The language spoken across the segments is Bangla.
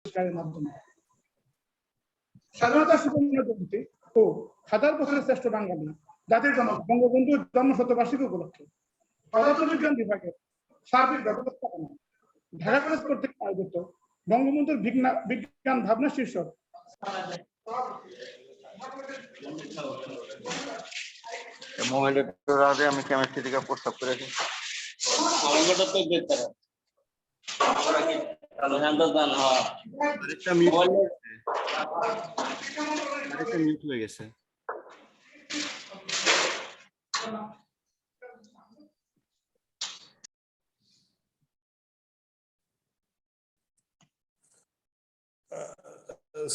পুরস্কারের মাধ্যমে স্বাধীনতা সুবর্ণ জয়ন্তী ও হাজার বছরের শ্রেষ্ঠ বাঙালি জাতির জনক বঙ্গবন্ধুর জন্ম শতবার্ষিকী উপলক্ষে পদার্থবিজ্ঞান বিভাগের সার্বিক ব্যবস্থাপনা ঢাকা কলেজ কর্তৃক আয়োজিত বঙ্গবন্ধুর বিজ্ঞান ভাবনা শীর্ষক মোবাইলে আমি কেমিস্ট্রি থেকে প্রস্তাব করেছি মিউট হয়ে গেছে।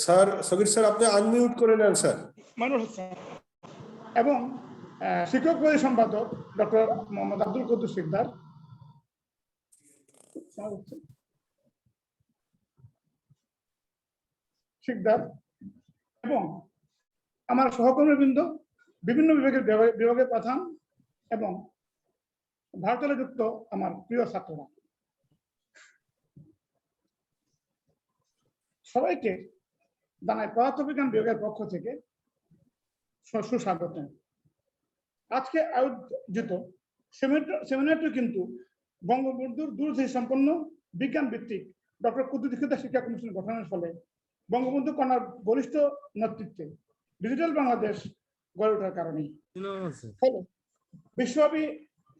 স্যার সগির স্যার আপনি আনমিউট করে নেন স্যার। মানুষ এবং শিক্ষক পরিষদ সম্পাদক ডক্টর মোহাম্মদ আব্দুল কুদ্দুস সিকদার, এবং আমার সহকর্মীবৃন্দ, বিভিন্ন বিভাগের প্রধান এবং ভারতের যুক্ত আমার প্রিয় ছাত্ররা, সবাইকে জানাই পদার্থবিজ্ঞান বিভাগের পক্ষ থেকে সুস্বাগত। আজকে আয়োজিত সেমিনারটি কিন্তু বঙ্গবন্ধুর দূরদৃষ্টি সম্পন্ন বিজ্ঞান ভিত্তিক ডক্টর কুদ্দুস সিকদার শিক্ষা কমিশন গঠনের ফলে বঙ্গবন্ধু কন্যার বলিষ্ঠ নেতৃত্বে ডিজিটাল বাংলাদেশ গড়ে ওঠার কারণে, ফলে বিশ্বব্যাপী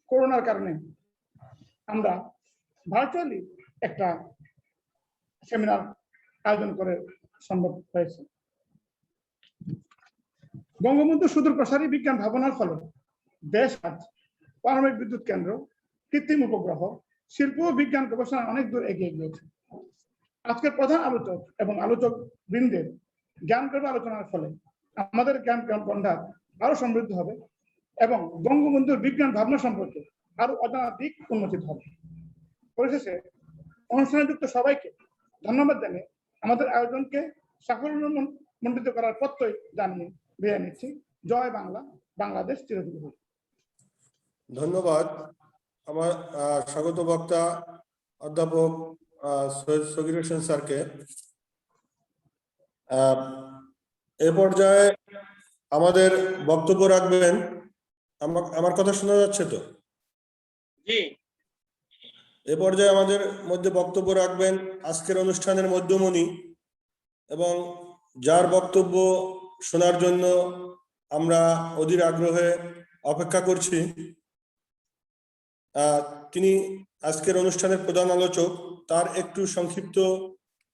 করোনার কারণে আমরা ভার্চুয়ালি একটা সেমিনার আয়োজন করে সম্ভব হয়েছে। বঙ্গবন্ধু সুদূর প্রসারী বিজ্ঞান ভাবনার ফলে দেশ আজ পারমাণবিক বিদ্যুৎ কেন্দ্র, কৃত্রিম উপগ্রহ, শিল্প ও বিজ্ঞান গবেষণা অনেক দূর এগিয়ে গিয়েছে। আজকের প্রধান আলোচক এবং আলোচক বৃন্দের জ্ঞানগর্ভ আলোচনার ফলে আমাদের জ্ঞান ভান্ডার আরো সমৃদ্ধ হবে এবং বঙ্গবন্ধুর বিজ্ঞান ভাবনা সম্পর্কে আরো অজানা দিক উন্মোচিত হবে। পরিশেষে অনুষ্ঠানে যুক্ত সবাইকে ধন্যবাদ জানিয়ে আমাদের আয়োজনকে সাফল্যমণ্ডিত করার প্রত্যয় জানিয়ে বিদায় নিচ্ছি। জয় বাংলা, বাংলাদেশ চিরজীবী হোক। ধন্যবাদ আমার স্বাগত বক্তা অধ্যাপক সৈয়দ সগির হোসেন স্যারকে। এ পর্যায়ে আমাদের বক্তব্য রাখবেন, আমার কথা শোনা যাচ্ছে তো? জি। এ পর্যায়ে আমাদের মধ্যে বক্তব্য রাখবেন আজকের অনুষ্ঠানের মধ্যমণি এবং যার বক্তব্য শোনার জন্য আমরা অধীর আগ্রহে অপেক্ষা করছি। তিনি আজকের অনুষ্ঠানের প্রধান আলোচক। তার একটু সংক্ষিপ্ত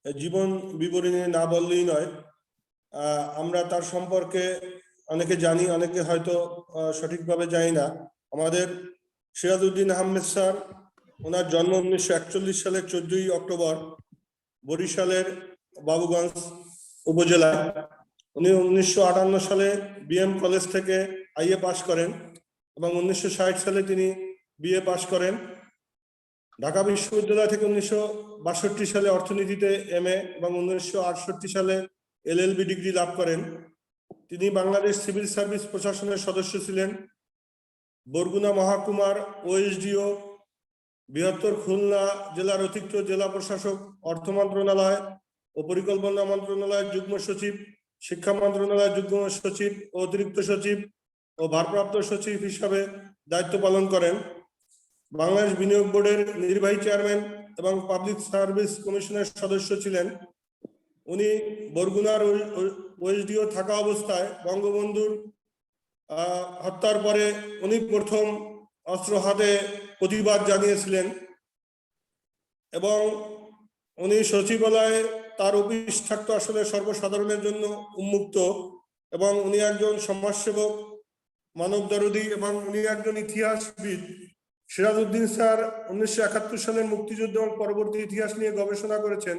জীবন বিবরণী না বললেই নয়। আমরা তার সম্পর্কে অনেকে জানি, অনেকে হয়তো সঠিকভাবে জানি না। আমাদের সিরাজউদ্দিন আহমেদ স্যার, ওনার জন্ম 1941 সালের 14ই অক্টোবর বরিশালের বাবুগঞ্জ উপজেলায়। উনি 1958 সালে বিএম কলেজ থেকে আইএ পাশ করেন এবং 1960 সালে তিনি বিএ পাশ করেন। ঢাকা বিশ্ববিদ্যালয় থেকে 1962 সালে অর্থনীতিতে এমএ এবং 1968 সালে এলএলবি ডিগ্রি লাভ করেন। তিনি বাংলাদেশ সিভিল সার্ভিস প্রশাসনের সদস্য ছিলেন। বরগুনা মহকুমার ওএসডিও, বৃহত্তর খুলনা জেলার অতিরিক্ত জেলা প্রশাসক, অর্থ মন্ত্রণালয় ও পরিকল্পনা মন্ত্রণালয়ের যুগ্ম সচিব, শিক্ষা মন্ত্রণালয়ের যুগ্ম সচিব ও অতিরিক্ত সচিব ও ভারপ্রাপ্ত সচিব হিসাবে দায়িত্ব পালন করেন। বাংলাদেশ বিনিয়োগ বোর্ডের নির্বাহী চেয়ারম্যান এবং পাবলিক সার্ভিস কমিশনের সদস্য ছিলেন। উনি বরগুনার ওএসডিও থাকা অবস্থায় বঙ্গবন্ধুর হত্যার পরে উনি প্রথম অস্ত্র হাতে প্রতিবাদ জানিয়েছিলেন এবং উনি সচিবালয়ে তার অফিস থাকতো আসলে সর্বসাধারণের জন্য উন্মুক্ত এবং উনি একজন সমাজসেবক, মানবদরদী এবং উনি একজন ইতিহাসবিদ। সিরাজউদ্দিন স্যার 1971 সালের মুক্তিযুদ্ধ এবং পরবর্তী ইতিহাস নিয়ে গবেষণা করেছেন।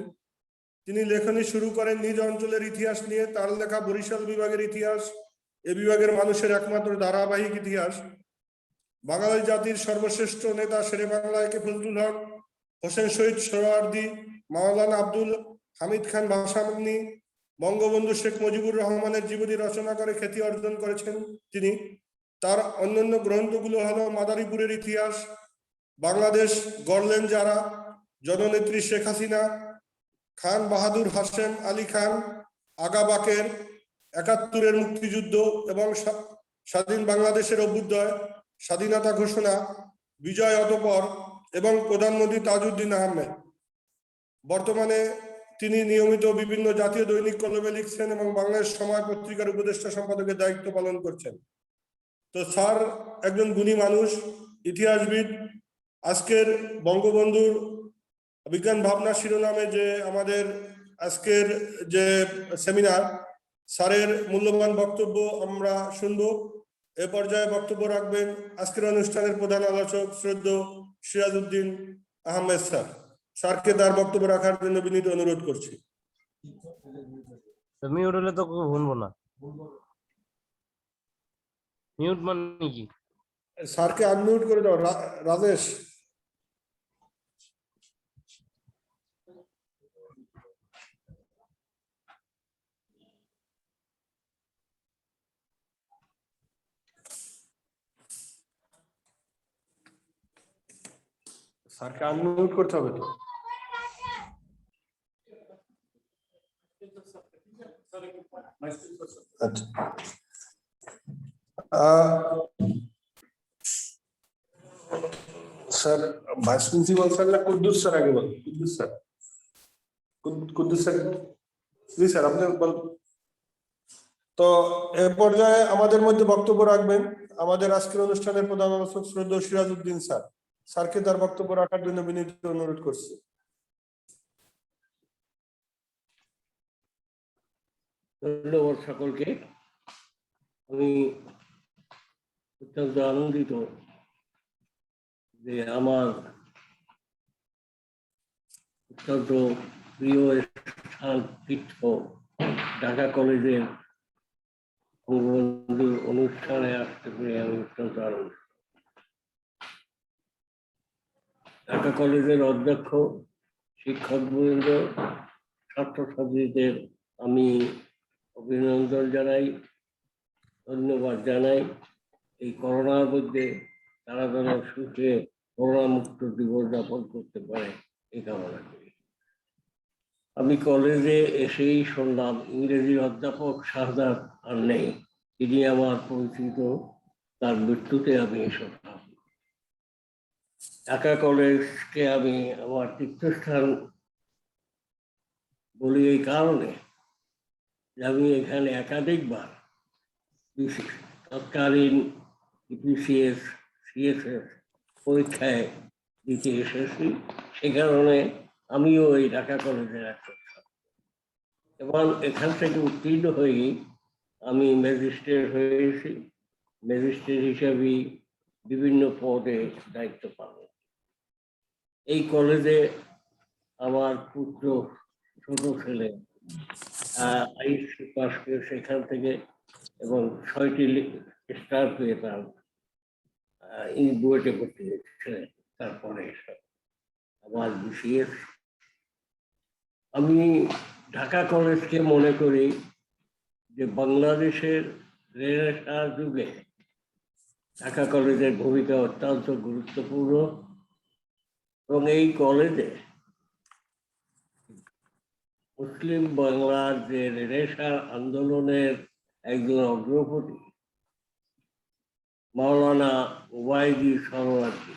তিনি লেখনী শুরু করেন নিজ অঞ্চলের ইতিহাস নিয়ে। তার লেখা বরিশাল বিভাগের ইতিহাস এ বিভাগের মানুষের একমাত্র ধারাবাহিক ইতিহাস। বাঙালি জাতির সর্বশ্রেষ্ঠ নেতা শেরে বাংলা একে ফজলুল হক, হোসেন শহীদ সোহরাওয়ার্দী, মাওলানা আব্দুল হামিদ খান ভাসানী, বঙ্গবন্ধু শেখ মুজিবুর রহমানের জীবনী রচনা করে খ্যাতি অর্জন করেছেন তিনি। তার অন্যান্য গ্রন্থগুলো হলো মাদারীপুরের ইতিহাস, বাংলাদেশ গড়লেন যারা, জননেত্রী শেখ হাসিনা, খান বাহাদুর হাশেম আলী খান, আগা বাকের, ৭১-এর মুক্তিযুদ্ধ এবং স্বাধীন বাংলাদেশের অভ্যুদয়, স্বাধীনতা ঘোষণা, বিজয় অতঃপর এবং প্রধানমন্ত্রী তাজউদ্দিন আহমেদ। বর্তমানে তিনি নিয়মিত বিভিন্ন জাতীয় দৈনিক কলমে লিখছেন এবং বাংলাদেশ সময় পত্রিকার উপদেষ্টা সম্পাদকের দায়িত্ব পালন করছেন। তো স্যার একজন গুণী মানুষ, ইতিহাসবিদ। আজকের বঙ্গবন্ধুর বিজ্ঞান ভাবনা শিরোনামে যে আমাদের আজকের যে সেমিনার, স্যারের মূল্যবান বক্তব্য আমরা শুনবো। এ পর্যায়ে বক্তব্য রাখবেন আজকের অনুষ্ঠানের প্রধান আলোচক শ্রদ্ধেয় সিরাজউদ্দিন আহমেদ স্যার। স্যারকে তার বক্তব্য রাখার জন্য বিনীত অনুরোধ করছি। মিউট হলে তো শুনবো না। মিউট মানে কি? স্যারকে আনমিউট করে দাও রাজেশ। স্যারকে আনমিউট করতে হবে তো। আচ্ছা, স্যার ভাইস প্রিন্সিপাল স্যার না কুদ্দুস স্যার আগে বল। কুদ্দুস স্যার, কুদ্দুস স্যার জি স্যার আপনি বল। তো এ পর্যায়ে আমাদের মধ্যে বক্তব্য রাখবেন আমাদের আজকের অনুষ্ঠানের প্রধান আলোচক শ্রদ্ধেয় সিরাজউদ্দিন স্যার। স্যারকে তার বক্তব্য রাখার জন্য বিনীত অনুরোধ করছি। ধন্যবাদ সকলকে। আমি অত্যন্ত আনন্দিত যে আমার অত্যন্ত প্রিয় স্থান তীর্থ ঢাকা কলেজের বঙ্গবন্ধুর অনুষ্ঠানে আসতে পেরে আমি অত্যন্ত আনন্দিত। ঢাকা কলেজের অধ্যক্ষ, শিক্ষকবৃন্দ, ছাত্রছাত্রীদের আমি অভিনন্দন জানাই, ধন্যবাদ জানাই। এই করোনার মধ্যে তারা যেন সুখে করোনা মুক্ত জীবন যাপন করতে পারে এই কামনা করি। আমি কলেজে এসেই শুনলাম ইংরেজির অধ্যাপক শাহাদাত আর নেই, তিনি আমার পরিচিত, তার মৃত্যুতে আমি এসেছিলাম। ঢাকা কলেজকে আমি আমার তীর্থস্থান বলি এই কারণে যে আমি এখানে একাধিকবার তৎকালীন ইপিসিএস, সিএসএস পরীক্ষায় দিতে এসেছি। সে কারণে আমিও এই ঢাকা কলেজের একজন ছাত্র এবং এখান থেকে উত্তীর্ণ হয়ে আমি ম্যাজিস্ট্রেট হয়েছি। ম্যাজিস্ট্রেট হিসাবে বিভিন্ন পদে দায়িত্ব পালন। এই কলেজে আমার পুত্র, ছোট ছেলে আইএসসি পাস করে সেখান থেকে এবং 6টি স্টার পেয়ে তার বুয়েটে ভর্তি হয়েছে। তারপরে আমার বিসিএস। আমি ঢাকা কলেজকে মনে করি যে বাংলাদেশের রেনেসাঁ যুগে ঢাকা কলেজের ভূমিকা অত্যন্ত গুরুত্বপূর্ণ এবং এই কলেজে মুসলিম বাংলার যে রেনেসাঁ আন্দোলনের একজন অগ্রপতি মাওলানা ওবায়দী সরোয়ার্দী,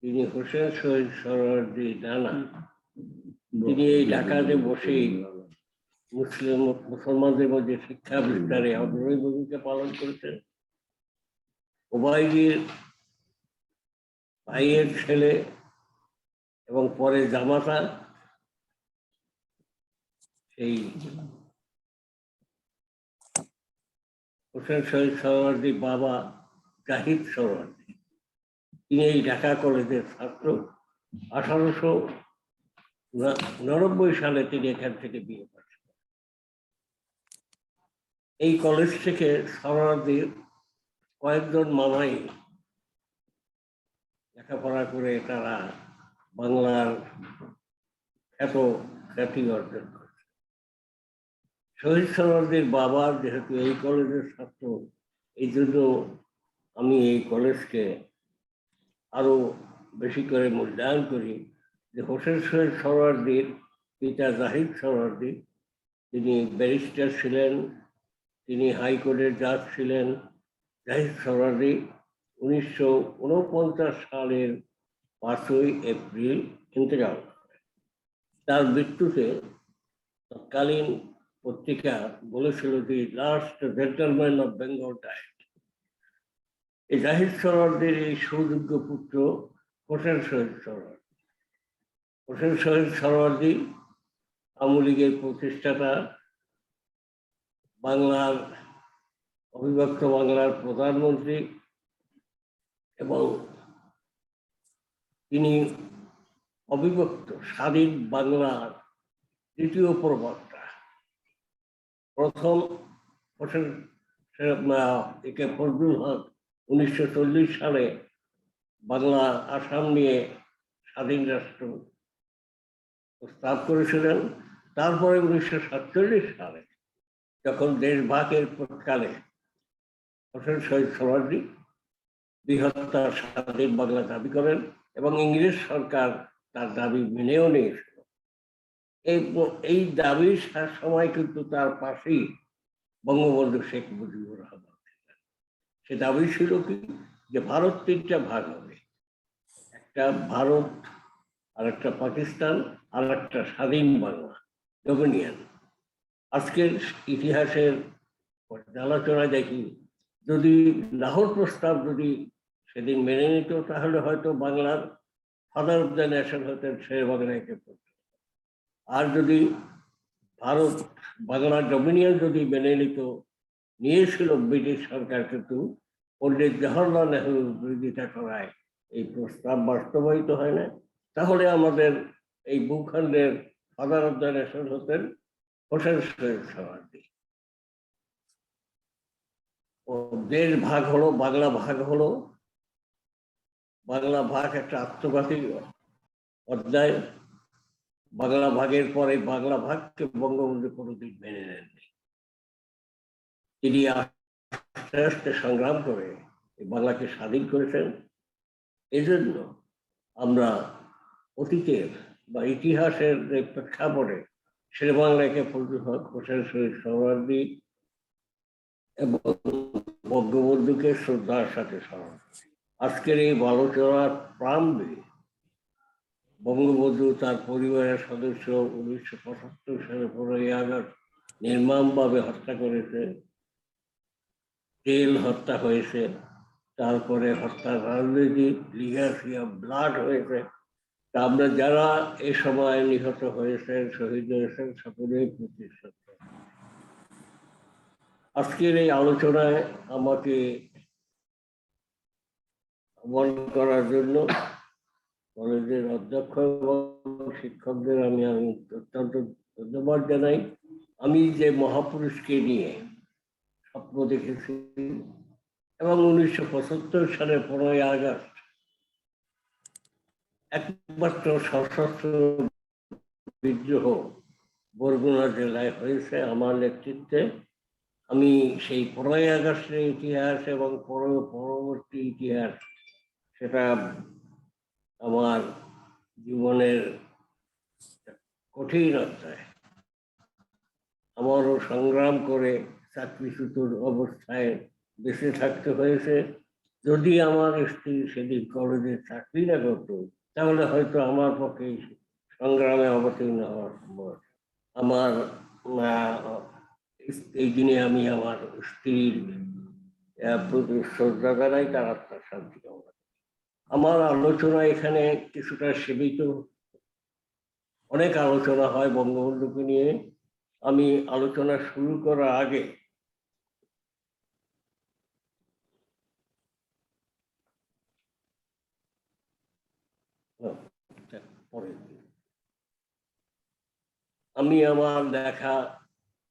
তিনি হোসেন শহীদ সরোয়ার্দী নানা, তিনি এই ঢাকাতে বসেই মুসলমানদের মধ্যে শিক্ষা বিস্তারে অগ্রণী ভূমিকা পালন করেছেন। ওবায়দীর ভাইয়ের ছেলে এবং পরে জামাতা সেই হোসেন শহীদ সরোয়ার্দীর বাবা জাহিদ সরোয়ার্দী, তিনি এই ঢাকা কলেজের ছাত্র। 1899 সালে তিনি এখান থেকে বিয়ে করেন। এই কলেজ থেকে সরোয়ার্দীর কয়েকজন মামাই লেখাপড়া করে তারা বাংলার খ্যাতি অর্জন করেছে। শহীদ সরোয়ার্দীর বাবা যেহেতু এই কলেজের ছাত্র, এই জন্য আমি এই কলেজকে আরো বেশি করে মূল্যায়ন করি যে হোসেন শহীদ সরোয়ার্দীর পিতা জাহিদ সোহরাওয়ার্দী, তিনি ব্যারিস্টার ছিলেন, তিনি হাইকোর্টের জাজ ছিলেন। জাহিদ সোহরাওয়ার্দী 1949 সালের 5ই এপ্রিল ইন্তেকাল করেন। তার মৃত্যুতে তৎকালীন পত্রিকা বলেছিল যে last gentleman of Bengal diet. এই জাহিদ সোহরাওয়ার্দীর এই সুযোগ্য পুত্র হোসেন শহীদ সোহরাওয়ার্দী। হোসেন শহীদ সোহরাওয়ার্দী আওয়ামী লীগের প্রতিষ্ঠাতা, বাংলার অবিভক্ত বাংলার প্রধানমন্ত্রী, এবং তিনি অবিভক্ত স্বাধীন বাংলার দ্বিতীয় প্রবক্তা। প্রথম হোসেন একে ফজলুল হক 1940 সালে বাংলা আসাম নিয়ে স্বাধীন রাষ্ট্র প্রস্তাব করেছিলেন। তারপরে 1947 সালে যখন দেশ ভাগের কালে হোসেন শহীদ সোহরাওয়ার্দী বৃহত্তর স্বাধীন বাংলা দাবি করেন এবং ইংরেজ সরকার তার দাবি মেনেও নিয়েছিল। এই দাবির সময় কিন্তু তার পাশেই বঙ্গবন্ধু শেখ মুজিবুর রহমান ছিলেন। সে দাবি ছিল কি, যে ভারত 3টা ভাগ হবে, একটা ভারত, আর একটা পাকিস্তান, আর একটা স্বাধীন বাংলা, ডোমিনিয়ন। আজকের ইতিহাসের আলোচনায় দেখি, যদি লাহোর প্রস্তাব যদি সেদিন মেনে নিত, তাহলে হয়তো বাংলার ফাদার অফ দ্য নেশন হতেন শের বাংলাকে। আর যদি ভারত বাংলার ডোমিনিয়ন যদি মেনে নিত, নিয়েছিল ব্রিটিশ সরকার, কিন্তু পণ্ডিত জওহরলাল নেহরুর বিরোধিতা করায় এই প্রস্তাব বাস্তবায়িত হয় না, তাহলে আমাদের এই ভূখণ্ডের ফাদার অফ দ্য নেশন হতেন হোসেন শহীদ সোহরাওয়ার্দী। দেশ ভাগ হলো, বাংলা ভাগ হলো। বাংলা ভাগ একটা আত্মঘাতী অধ্যায়। বাংলা ভাগের পরে বাংলা ভাগকে বঙ্গবন্ধু কোনোদিন মেনে নেননি। তিনি আস্তে আস্তে সংগ্রাম করে বাংলাকে স্বাধীন করেছেন। এজন্য আমরা অতীতের বা ইতিহাসের যে প্রেক্ষাপটে শের বাংলাকে ফজলুল হক, হোসেন শহীদ সোহরাওয়ার্দী এবং বঙ্গবন্ধুকে শ্রদ্ধার সাথে স্মরণ করি। আজকের এই আলোচনার প্রারম্ভে বঙ্গবন্ধু তার পরিবারের সদস্য 1975 সালে 15ই আগস্ট নির্মমভাবে হত্যা করেছে, জেল হত্যা হয়েছে, তারপরে হত্যার রাজনীতি লিগাসি অফ ব্লাড হয়েছে। তা আমরা যারা এ সময় নিহত হয়েছেন, শহীদ হয়েছেন, সকলেই প্রতিষ্ঠা। আজকের এই আলোচনায় আমাকে আহ্বান করার জন্য কলেজের অধ্যক্ষ এবং শিক্ষকদের আমি অত্যন্ত ধন্যবাদ জানাই। আমি যে মহাপুরুষকে নিয়ে স্বপ্ন দেখেছি এবং 1975 সালের 15ই আগস্ট একমাত্র সশস্ত্র বিদ্রোহ বরগুনা জেলায় হয়েছে আমার নেতৃত্বে, আমি সেই 15ই আগস্টের ইতিহাস এবং পরবর্তী ইতিহাস, সেটা আমার জীবনের কঠিন অধ্যায়। আমারও সংগ্রাম করে চাকরিচ্যুত অবস্থায় বেঁচে থাকতে হয়েছে। যদি আমার স্ত্রী সেদিন কলেজে চাকরি না করতো, তাহলে হয়তো আমার পক্ষে সংগ্রামে অবতীর্ণ হওয়া সম্ভব। আমার এই দিনে আমি আমার স্ত্রীর প্রতি শ্রদ্ধা জানাই, তার আত্মার শান্তি কামনা। আমার আলোচনা এখানে কিছুটা সীমিত। অনেক আলোচনা হয় বঙ্গবন্ধুকে নিয়ে। আমি আলোচনা শুরু করার আগে আমি আমার দেখা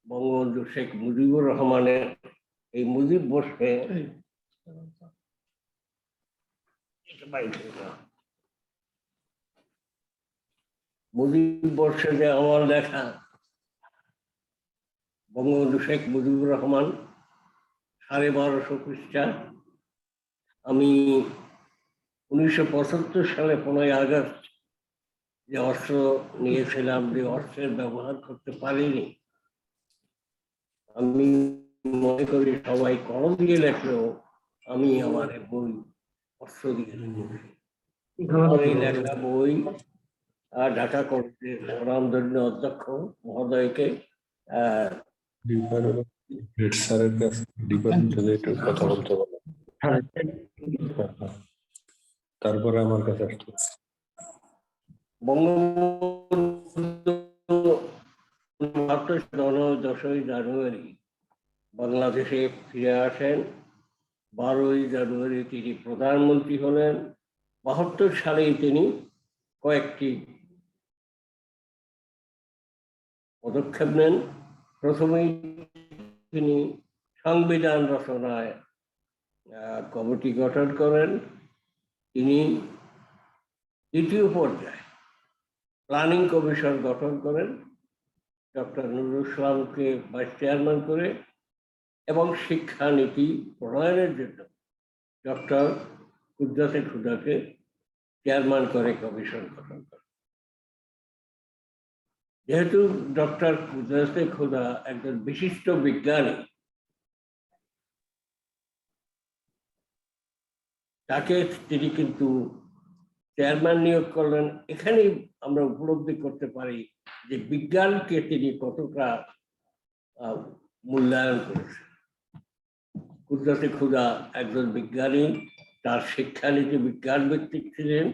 বঙ্গবন্ধু শেখ মুজিবুর রহমানের এই মুজিব বর্ষে যে আমার দেখা বঙ্গবন্ধু শেখ মুজিবুর রহমান 1250 পৃষ্ঠা। আমি 1975 সালে 15ই আগস্ট যে অস্ত্র নিয়েছিলাম, যে অস্ত্রের ব্যবহার করতে পারিনি, আমি মনে করি সবাই কলম দিয়ে লেখলেও আমি আমার বই অস্ত্র দিয়ে লিখেছি। আমার এই লেখা বই ঢাকা কলেজের স্বনামধন্য অধ্যক্ষ মহোদয়কে স্যারের কাছে ডিপার্টমেন্টে একটু কথা বলতে বলো। তারপরে আমার কাছে আসতে বঙ্গবন্ধু 10ই জানুয়ারি বাংলাদেশে ফিরে আসেন। 12ই জানুয়ারি তিনি প্রধানমন্ত্রী হলেন। 72 সালেই তিনি কয়েকটি পদক্ষেপ নেন। প্রথমেই তিনি সংবিধান রচনায় কমিটি গঠন করেন। তিনি দ্বিতীয় পর্যায়ে প্ল্যানিং কমিশন গঠন করেন ডক্টর নুরুল ইসলামকে ভাইস চেয়ারম্যান করে, এবং শিক্ষানীতি প্রণয়নের জন্য ডক্টর কুদ্রাতে খুদাকে চেয়ারম্যান করে কমিশন গঠন করে। যেহেতু ডক্টর কুদ্রাতে খুদা একজন বিশিষ্ট বিজ্ঞানী, তাকে তিনি কিন্তু চেয়ারম্যান নিয়োগ করলেন। এখানেই আমরা উপলব্ধি করতে পারি যে বিজ্ঞানকে তিনি কতটা মূল্যায়ন করেছেন। কুদরতে খুদা একজন বিজ্ঞানী, তার শিক্ষানীতি বিজ্ঞান ভিত্তিক ছিলেন।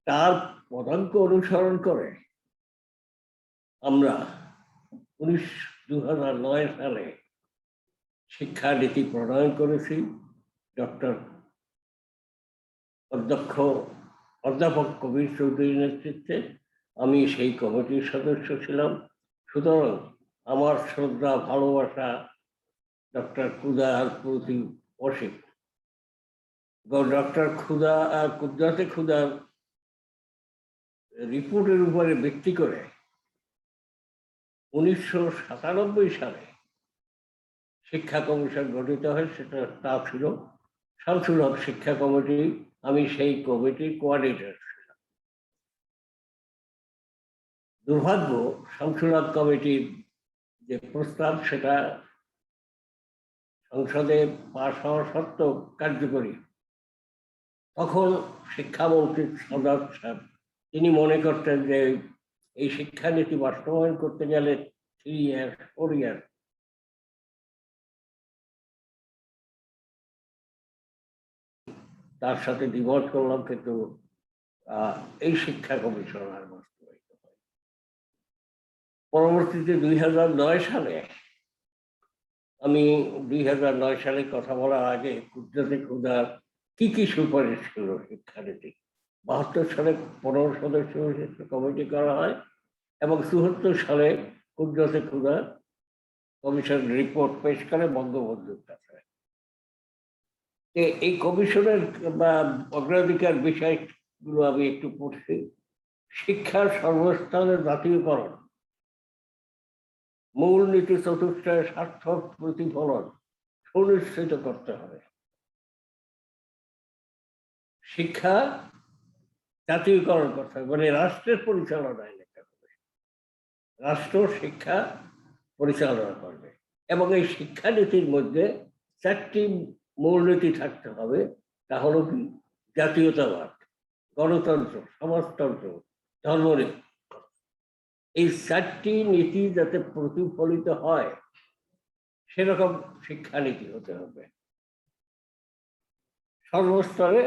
তার পদাঙ্ক অনুসরণ করে আমরা 2009 সালে শিক্ষানীতি প্রণয়ন করেছি ডক্টর অধ্যাপক কবির চৌধুরীর নেতৃত্বে। আমি সেই কমিটির সদস্য ছিলাম। সুতরাং আমার শ্রদ্ধা ভালোবাসা ডক্টর খুদার প্রতি অসীম। ডক্টর কুদরাতে খুদার রিপোর্টের উপরে ভিত্তি করে 1997 সালে শিক্ষা কমিশন গঠিত হয়। তা ছিল শামসুল হক শিক্ষা কমিটি। আমি সেই কমিটির কোঅর্ডিনেটর ছিলাম। দুর্ভাগ্য, শামসুল হক কমিটির যে প্রস্তাব সেটা সংসদে পাশ হওয়া সত্ত্বেও কার্যকরী। তখন শিক্ষামন্ত্রী সাদাত সাহেব তিনি মনে করতেন যে এই শিক্ষানীতি বাস্তবায়ন করতে গেলে 3 ইয়ার 4 ইয়ার তার সাথে দ্বিমত করলাম, কিন্তু এই শিক্ষা কমিশন আর বাস্তবায়িত হয়। পরবর্তীতে 2009 সালে, আমি 2009 সালে কথা বলার আগে কুদরতে খুদার কি সুপারিশ ছিল শিক্ষানীতি। 72 সালে 15 সদস্য বিশিষ্ট কমিটি করা হয় এবং 74 সালে কুদরতে খুদা কমিশন রিপোর্ট পেশ করে বঙ্গবন্ধুর কাছে। এই কমিশনের বা অগ্রাধিকার বিষয়গুলো আমি একটু পড়ছি। শিক্ষার সর্বস্তরের জাতীয়করণ, মূলনীতি চতুষ্টয়ের সার্থক প্রতিফলন সুনিশ্চিত করতে হবে। শিক্ষা জাতীয়করণ করতে হবে, মানে রাষ্ট্রের পরিচালনায় লেখা হবে। রাষ্ট্র শিক্ষা পরিচালনা করবে এবং এই শিক্ষানীতির মধ্যে 4টি মূলনীতি থাকতে হবে। তা হলো কি? জাতীয়তাবাদ, গণতন্ত্র, সমাজতন্ত্র, ধর্মনিরপেক্ষতা। এই 4টি নীতি যাতে প্রতিফলিত হয় সেরকম শিক্ষানীতি হতে হবে। সর্বস্তরে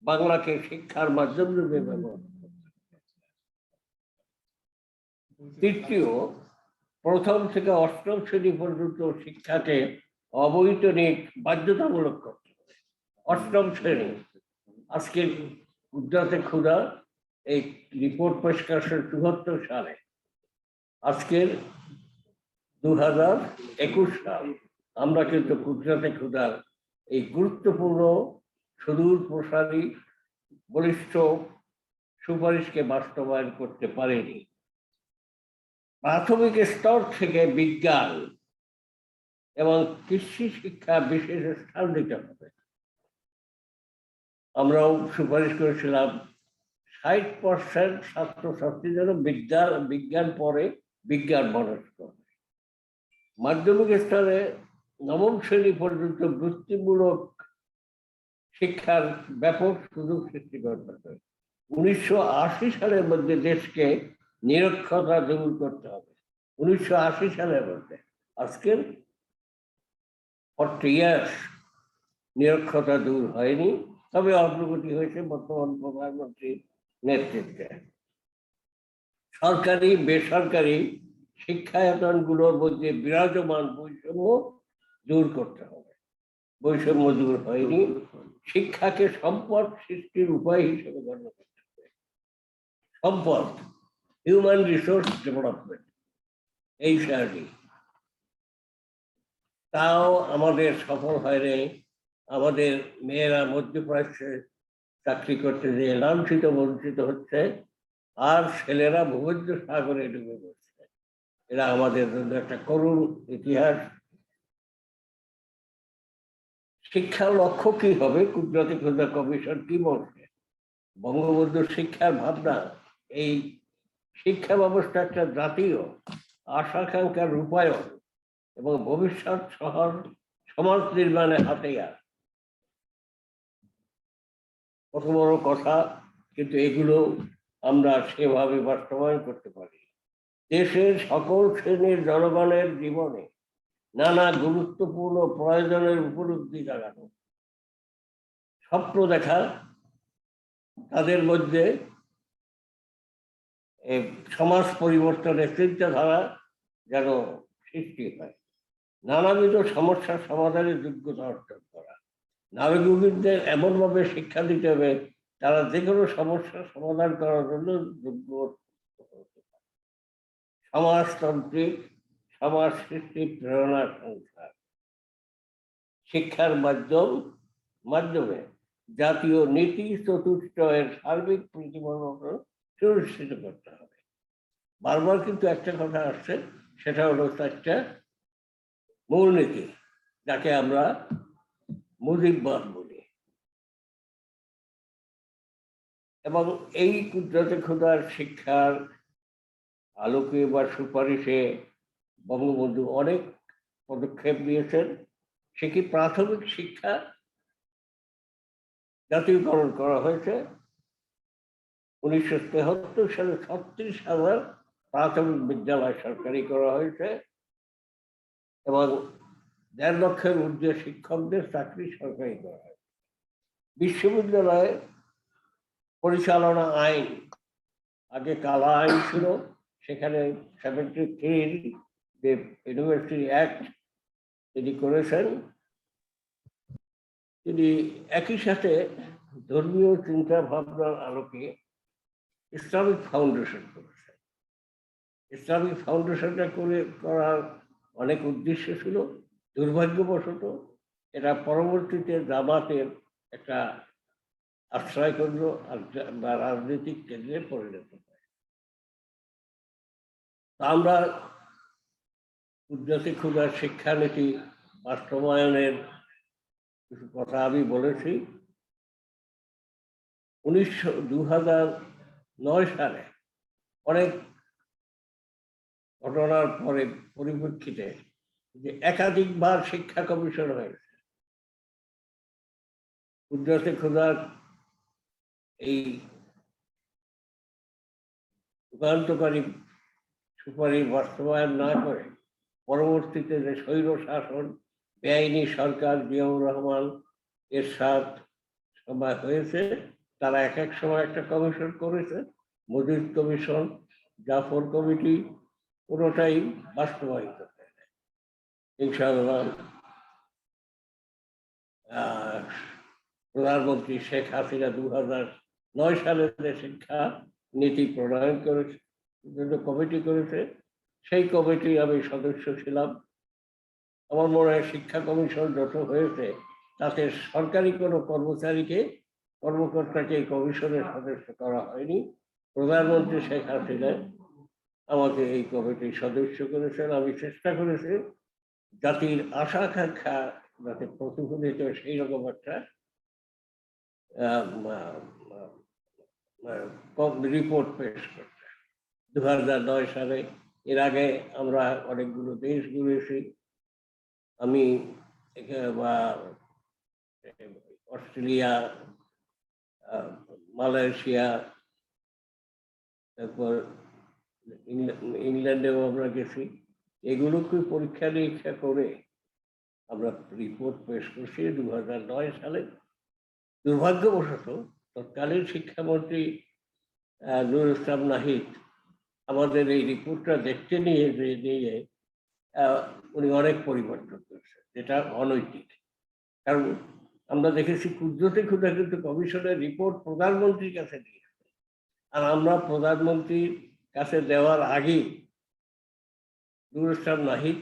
বাংলাকে শিক্ষার মাধ্যম রূপে ব্যবহার করতে হবে। তৃতীয়, 1ম থেকে 8ম শ্রেণী পর্যন্ত শিক্ষাকে অবৈতনিক বাধ্যতামূলক করতে হবে। 8ম শ্রেণী, আজকে কুদরতে খুদা এই রিপোর্ট পেশ করেছেন 74 সালে, আজকের 2021 সাল। আমরা কিন্তু কুদরতে খুদার এই গুরুত্বপূর্ণ সুদূর প্রসারী বলিষ্ঠ সুপারিশকে বাস্তবায়ন করতে পারেনি। প্রাথমিক স্তর থেকে বিজ্ঞান এবং কৃষি শিক্ষা বিশেষ স্থান দিতে হবে। আমরাও সুপারিশ করেছিলাম 60% ছাত্রছাত্রী যেন বিজ্ঞান পড়ে, বিজ্ঞান মনস্ক। মাধ্যমিক স্তরে নবম শ্রেণী পর্যন্ত বৃত্তিমূলক শিক্ষার ব্যাপক সুযোগ সৃষ্টি করতে হবে। 1980 সালের মধ্যে দেশকে নিরক্ষরতা দূর করতে হবে। 1980 সালের মধ্যে, আজকের 40 ইয়ার্স নিরক্ষরতা দূর হয়নি, তবে অগ্রগতি হয়েছে বর্তমান প্রধানমন্ত্রীর নেতৃত্বে। সরকারি বেসরকারি শিক্ষায়তনগুলোর মধ্যে বিরাজমান বৈষম্য দূর করতে হবে। বৈষম্য দূর হয়নি। শিক্ষাকে সম্পদ সৃষ্টির উপায় হিসেবে গণ্য করতে হবে। সম্পদ, হিউম্যান রিসোর্স ডেভেলপমেন্ট, এই সারটি তাও আমাদের সফল হয়নি। আমাদের মেয়েরা মধ্যপ্রাচ্যে চাকরি করতে যেয়ে লাঞ্ছিত বঞ্চিত হচ্ছে, আর ছেলেরা ভূমধ্য সাগরে ডুবে পড়ছে। এরা আমাদের জন্য একটা করুণ ইতিহাস। শিক্ষার লক্ষ্য কি হবে? কুদরতি খুদা কমিশন কি বলছে? বঙ্গবন্ধুর শিক্ষার ভাবনা, এই শিক্ষা ব্যবস্থা একটা জাতীয় আশাকাঙ্ক্ষার রূপায়ণ এবং ভবিষ্যৎ শহর সমাজ নির্মাণে হাতিয়ার। কত বড় কথা, কিন্তু এগুলো আমরা সেভাবে বাস্তবায়ন করতে পারি। দেশের সকল শ্রেণীর জনগণের জীবনে নানা গুরুত্বপূর্ণ প্রয়োজনের উপলব্ধি জাগানো, স্বপ্ন দেখা, তাদের মধ্যে সমাজ পরিবর্তনের চিন্তাধারা যেন সৃষ্টি হয়, নানাবিধ সমস্যার সমাধানের যোগ্যতা অর্জন করা। নাগরিকদের এমনভাবে শিক্ষা দিতে হবে তারা যে কোনো সমস্যার সমাধান করার জন্য যোগ্য হতে পারে। সমাজতান্ত্রিক সমাজ সৃষ্টির প্রেরণার সংখ্যা, শিক্ষার মাধ্যমে জাতীয় নীতি চতুষ্টয়ের সার্বিক প্রতিফলন সুনিশ্চিত করতে হবে। বারবার কিন্তু একটা কথা আসছে, সেটা হলো একটা মূলনীতি, যাকে আমরা মুজিববাদ বলি। এবং এই কুদরতে খোদার শিক্ষার আলোকে বা সুপারিশে বঙ্গবন্ধু অনেক পদক্ষেপ নিয়েছেন। সে কি প্রাথমিক শিক্ষা জাতীয়করণ করা হয়েছে। 1973 সালে 36,000 প্রাথমিক বিদ্যালয় সরকারি করা হয়েছে এবং 1.5 লক্ষের ঊর্ধ্বে শিক্ষকদের চাকরি সরকারি করা হয়েছে। বিশ্ববিদ্যালয় পরিচালনা আইন, আগে কালা আইন ছিল, সেখানে 73 যে ইউনিভার্সিটি অ্যাক্ট তিনি করেছেন। তিনি একই সাথে ধর্মীয় চিন্তা ভাবনার আলোকে ইসলামিক ফাউন্ডেশন করেছেন। ইসলামিক ফাউন্ডেশনটা করার অনেক উদ্দেশ্য ছিল। দুর্ভাগ্যবশত এটা পরবর্তীতে জামাতের একটা আশ্রয় কেন্দ্র বা রাজনৈতিক কেন্দ্রে পরিণত হয়। আমরা কুদরতি খুদার শিক্ষানীতি বাস্তবায়নের কিছু কথা আমি বলেছি। 2009 সালে অনেক ঘটনার পরিপ্রেক্ষিতে যে একাধিকবার শিক্ষা কমিশন হয়েছে। কুদরতে খোদার এই যুগান্তকারী সুপারিশ বাস্তবায়ন না করে পরবর্তীতে যে স্বৈর শাসন, বেআইনি সরকার, জিয়াউর রহমান এরশাদ সময় হয়েছে, তারা এক এক সময় একটা কমিশন করেছে, মজিদ কমিশন, জাফর কমিটি, পুরোটাই বাস্তবায়িত হয়। ইনশাআল্লাহ প্রধানমন্ত্রী শেখ হাসিনা 2009 সালে যে শিক্ষা নীতি প্রণয়ন করেছে, কমিটি করেছে, সেই কমিটি আমি সদস্য ছিলাম। আমার মনে হয় শিক্ষা কমিশন যত হয়েছে তাতে সরকারি কোনো কর্মকর্তাকে এই কমিশনের সদস্য করা হয়নি। প্রধানমন্ত্রী শেখ হাসিনা আমাকে এই কমিটির সদস্য করেছেন। আমি চেষ্টা করেছি জাতির আশা আকাঙ্ক্ষা যাতে প্রতিফলিত সেই রকম একটা রিপোর্ট পেশ করতে 2009 সালে। এর আগে আমরা অনেকগুলো দেশ ঘুরেছি। আমি অস্ট্রেলিয়া, মালয়েশিয়া, তারপর ইংল্যান্ডেও আমরা গেছি। এগুলোকে পরীক্ষা নিরীক্ষা করে আমরা রিপোর্ট পেশ করছি 2009 সালে। দুর্ভাগ্যবশত তৎকালীন শিক্ষামন্ত্রী নুরুল ইসলাম নাহিদ আমাদের এই রিপোর্টটা দেখতে নিয়ে উনি অনেক পরিবর্তন করেছেন, যেটা অনৈতিক। কারণ আমরা দেখেছি ক্ষুদ্রতে ক্ষুদ্র কিন্তু কমিশনের রিপোর্ট প্রধানমন্ত্রীর কাছে দিয়েছে, আর আমরা প্রধানমন্ত্রীর কাছে দেওয়ার আগেই নুরুল ইসলাম নাহিদ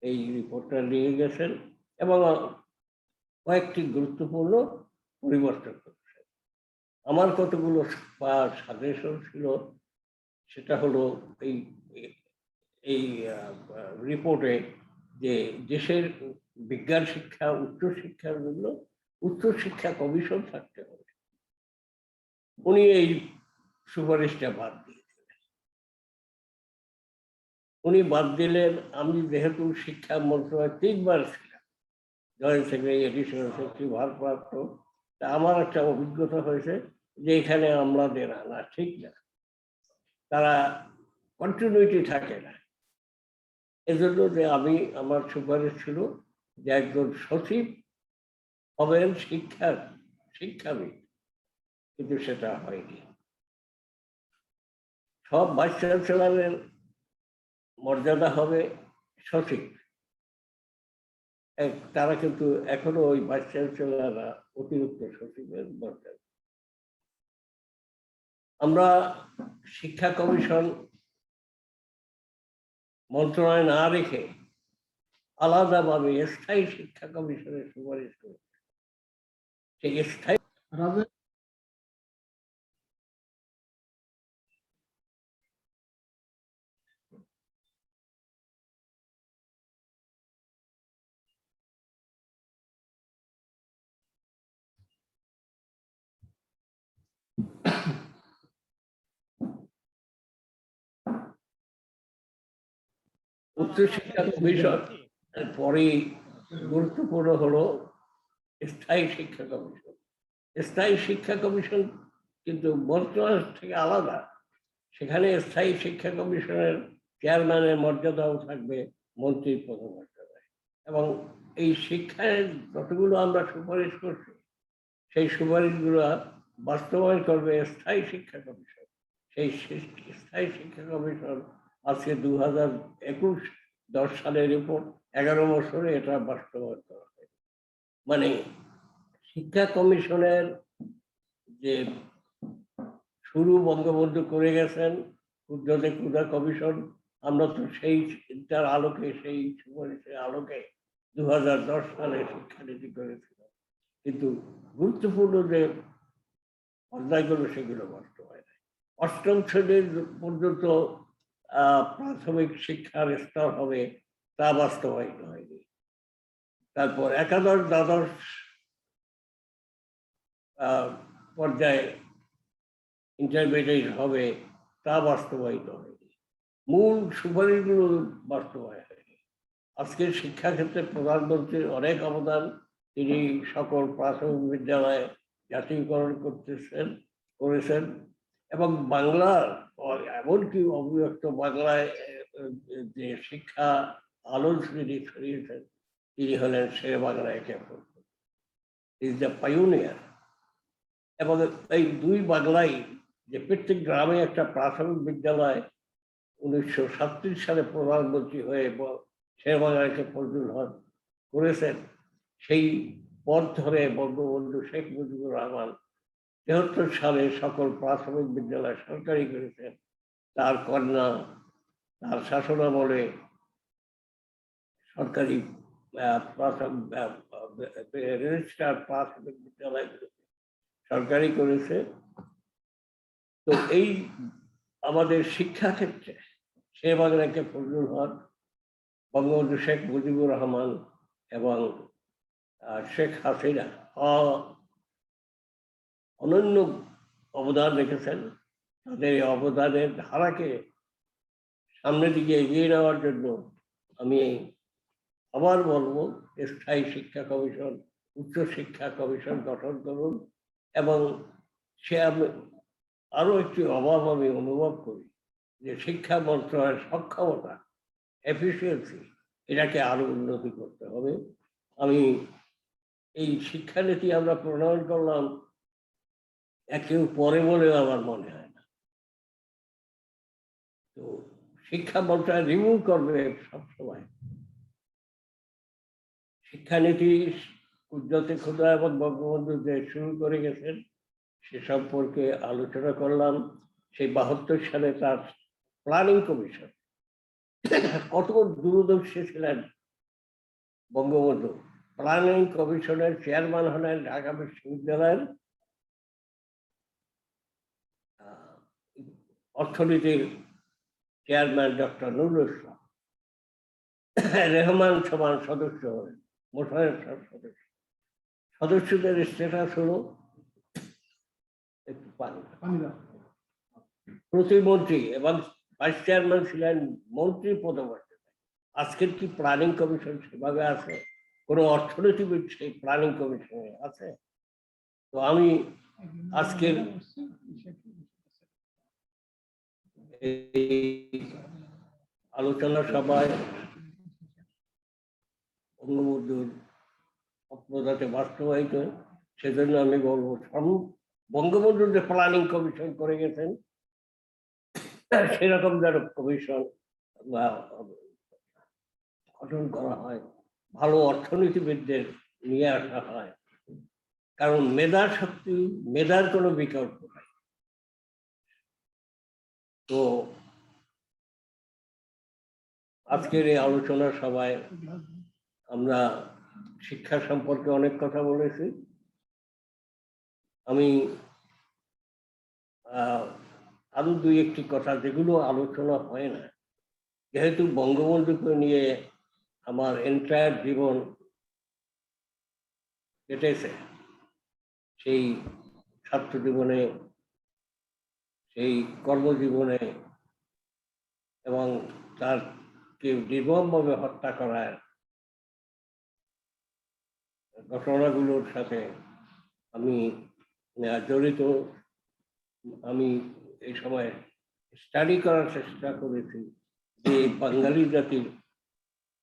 এই রিপোর্টটা নিয়ে গেছেন এবং কয়েকটি গুরুত্বপূর্ণ পরিবর্তন করেছেন। আমার কতগুলো সাজেশন ছিল, সেটা হলো এই রিপোর্টে যে দেশের বিজ্ঞান শিক্ষা, উচ্চশিক্ষার জন্য উচ্চশিক্ষা কমিশন থাকতে হবে। উনি এই সুপারিশটা বাদ দিয়েছিলেন। উনি বাদ দিলেন। আমি যেহেতু শিক্ষা মন্ত্রণালয় 3 বার ছিলাম, জয়েন্ট সেক্রেটারি, এডিশনাল সেক্রেটারি, ভারপ্রাপ্ত, তা আমার একটা অভিজ্ঞতা হয়েছে যে এখানে আমাদের আনা ঠিক না, তারা কন্টিনিউটি থাকে না। এজন্য যে আমার সুপারিশ ছিল যে একজন সচিব হবেন শিক্ষাবিদ, কিন্তু সেটা হয়নি। সব ভাইস চ্যান্সেলরের মর্যাদা হবে সচিব, তারা কিন্তু এখনো ওই ভাইস চ্যান্সেলররা অতিরিক্ত সচিবের মর্যাদা। আমরা শিক্ষা কমিশন মন্ত্রণালয় না রেখে আলাদাভাবে স্থায়ী শিক্ষা কমিশনের সুপারিশ করেছে। সেই স্থায়ী উচ্চশিক্ষা কমিশন পরেই গুরুত্বপূর্ণ হলো স্থায়ী শিক্ষা কমিশন। স্থায়ী শিক্ষা কমিশন কিন্তু মন্ত্রণালয় থেকে আলাদা। সেখানে স্থায়ী শিক্ষা কমিশনের চেয়ারম্যানের মর্যাদাও থাকবে মন্ত্রীর পদমর্যাদায়, এবং এই শিক্ষায় যতগুলো আমরা সুপারিশ করছি সেই সুপারিশগুলো বাস্তবায়ন করবে স্থায়ী শিক্ষা কমিশন। সেই স্থায়ী শিক্ষা কমিশন আজকে 2021-10 সালের রিপোর্ট, 11 বছরে এটা বাস্তবায়ন করা হয়। মানে শিক্ষা কমিশনের যে শুরু বঙ্গবন্ধু করে গেছেন, ক্ষুদ্রতে ক্ষুদ্র কমিশন, আমরা তো সেইটার আলোকে, সেই সুপারিশের আলোকে 2010 সালে শিক্ষানীতি করেছিলাম, কিন্তু গুরুত্বপূর্ণ যে অধ্যায়গুলো সেগুলো বাস্তবায়ন হয়। 8ম শ্রেণীর পর্যন্ত প্রাথমিক শিক্ষার স্তর হবে, তা বাস্তবায়িত হয়নি। তারপর একাদশ দ্বাদশ পর্যায়ে ইন্টারমিডিয়েট হবে, তা বাস্তবায়িত হয়নি। মূল সুপারিশগুলো বাস্তবায়ন হয়নি। আজকের শিক্ষাক্ষেত্রে প্রধানমন্ত্রীর অনেক অবদান। তিনি সকল প্রাথমিক বিদ্যালয়ে জাতীয়করণ করেছেন এবং বাংলার এমনকি অবিভক্ত বাংলায় যে শিক্ষা আলোর তিনি ছড়িয়েছেন, তিনি হলেন শেরেবাংলা একে ইজ দ্য পাইওনিয়ার। এবং এই 2 বাংলায় যে প্রত্যেক গ্রামে একটা প্রাথমিক বিদ্যালয় 1937 সালে প্রধানমন্ত্রী হয়ে শেরেবাংলাকে ফজলুল হক করেছেন, সেই পথ ধরে বঙ্গবন্ধু শেখ মুজিবুর রহমান 73 সালে সকল প্রাথমিক বিদ্যালয় সরকারি করেছেন। তার কন্যা তার শাসনামলে সরকারি রেজিস্ট্রার প্রাথমিক বিদ্যালয়গুলো সরকারি করেছে। তো এই আমাদের শিক্ষাক্ষেত্রে শেরেবাংলাকে ফজলুল হক, বঙ্গবন্ধু শেখ মুজিবুর রহমান এবং শেখ হাসিনা অনন্য অবদান রেখেছেন, তাদের এই অবদানের ধারাকে সামনের দিকে এগিয়ে নেওয়ার জন্য আমি আবার বলবো, স্থায়ী শিক্ষা কমিশন, উচ্চ শিক্ষা কমিশন গঠন করুন। এবং সে আরো একটি অভাব আমি অনুভব করি যে শিক্ষা মন্ত্রণালয়ের সক্ষমতা, এফিসিয়েন্সি, এটাকে আরো উন্নতি করতে হবে। আমি এই শিক্ষানীতি আমরা প্রণয়ন করলাম একেও পরে বলেও আমার মনে হয় না। তো শিক্ষা মন্ত্রণালয় রিভিউ করবে সবসময়। শিক্ষানীতি কুদরতে খুদা এবং বঙ্গবন্ধু যে শুরু করে গেছেন সে সম্পর্কে আলোচনা করলাম। সেই 72 সালে তার প্ল্যানিং কমিশন, কত দূরদর্শী ছিলেন বঙ্গবন্ধু। প্ল্যানিং কমিশনের চেয়ারম্যান হলেন ঢাকা বিশ্ববিদ্যালয়ের অর্থনীতির চেয়ারম্যান ডক্টর নুরুল ইসলাম। রেহমান সমান সদস্য হলেন, মোশাররফ সদস্য। সদস্যদের স্ট্যাটাস হলো একটু পানি, প্রতিমন্ত্রী এবং ভাইস চেয়ারম্যান ছিলেন মন্ত্রী পদমর্যাদায়। আজকের কি প্ল্যানিং কমিশন সেভাবে আছে? কোনো অর্থনীতিবিদ সেই প্ল্যানিং কমিশনে আছে? তো আমি আজকের এই আলোচনা সভায় বঙ্গবন্ধুর স্বপ্ন যাতে বাস্তবায়িত হয় সেজন্য আমি বলবো, বঙ্গবন্ধুর যে প্ল্যানিং কমিশন করে গেছেন সেরকম যেন কমিশন গঠন করা হয়, ভালো অর্থনীতিবিদদের নিয়ে আসা হয়। কারণ মেধা শক্তি, মেধার কোনো বিকল্প নাই। তো আজকের এই আলোচনা সভায় আমরা শিক্ষা সম্পর্কে অনেক কথা বলেছি। আমি আরো দুই একটি কথা যেগুলো আলোচনা হয় না, যেহেতু বঙ্গবন্ধুকে নিয়ে আমার এন্টায়ার জীবন কেটেছে, সেই ছাত্র জীবনে, সেই কর্মজীবনে, এবং তারকে নির্মমভাবে হত্যা করার ঘটনাগুলোর সাথে আমি জড়িত। আমি এই সময় স্টাডি করার চেষ্টা করেছি যে বাঙালি জাতির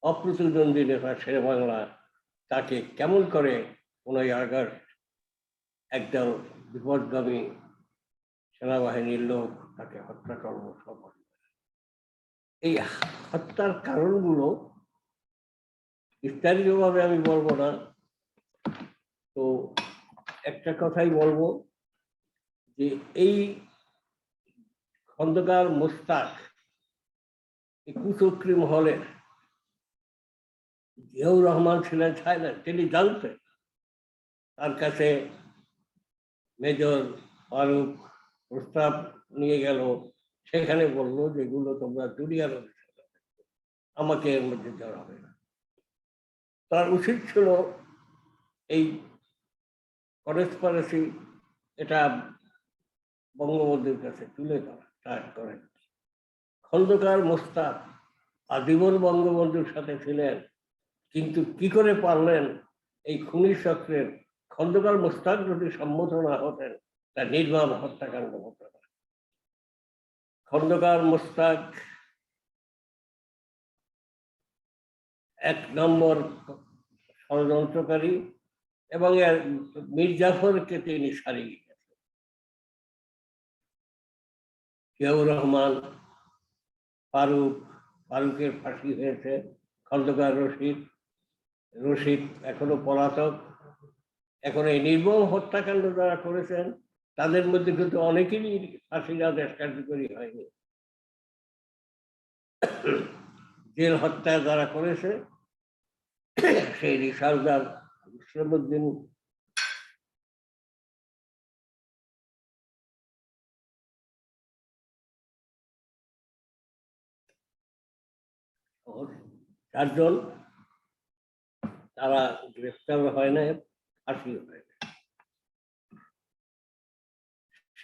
অপ্রতিদ্বন্দ্বী নেতা শেরে বাংলা, তাকে কেমন করে 15ই আগস্ট একদল বিপদগামী সেনাবাহিনীর লোক তাকে হত্যা করবো। এই হত্যার কারণগুলো বিস্তারিতভাবে আমি বলবো না, তো একটা কথাই বলবো যে এই খন্দকার মোস্তাক এই কুচক্রী মহলের জিয়াউর রহমান ছিলেন সাইলেন্ট, তিনি জানতেন। তার কাছে মেজর ফারুক প্রস্তাব নিয়ে গেল, সেখানে বললো যেগুলো তোমরা দুনিয়ার আমাকে এর মধ্যে জড়াবে না। তার উচিত ছিল এই করেসপারেসি এটা বঙ্গবন্ধুর কাছে তুলে করেন। খন্দকার মোস্তাক আজীবন বঙ্গবন্ধুর সাথে ছিলেন, কিন্তু কি করে পারলেন এই খুনি চক্রের খন্দকার মোস্তাক যদি সম্মত না হতেন তা নির্মম হত্যাকাণ্ড হতো না। খন্দকার মোস্তাক 1 নম্বর ষড়যন্ত্রকারী এবং মীর জাফরকে তিনি সারিয়ে গেছেন। জিয়াউর রহমান, ফারুকের ফাঁসি হয়েছে, খন্দকার রশিদ এখনো পলাতক। এখন এই নির্মম হত্যাকাণ্ড যারা করেছেন তাদের মধ্যে কিন্তু অনেকেরই ফাঁসির আদেশ কার্যকরী হয়নি। জেল হত্যা যারা করেছে সেই রিসালদার ইসলামউদ্দিন, চারজন, তারা গ্রেফতার হয় না, ফাঁসি হয় না।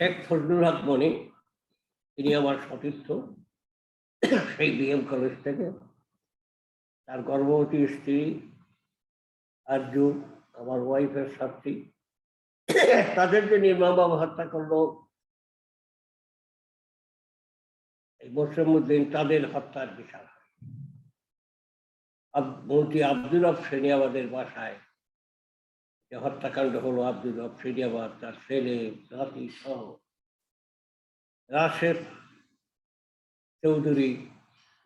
শেখ ফজলুল হক মনি, তিনি আমার সতীর্থ সেই বিএম কলেজ থেকে। তার গর্ভবতী স্ত্রী আরজু, আমার ওয়াইফের ছাত্রী, তাদের যে নির্মমভাবে হত্যা করলো এই মোসাম্মুদ্দিন, তাদের হত্যার বিচার হয়। মন্ত্রী আব্দুর রব সেনিয়াবাদের বাসায় যে হত্যাকাণ্ড হলো, আব্দুর রব সেনিয়াবাদ, তার ছেলে নাতি সহ রাশেদ চৌধুরী,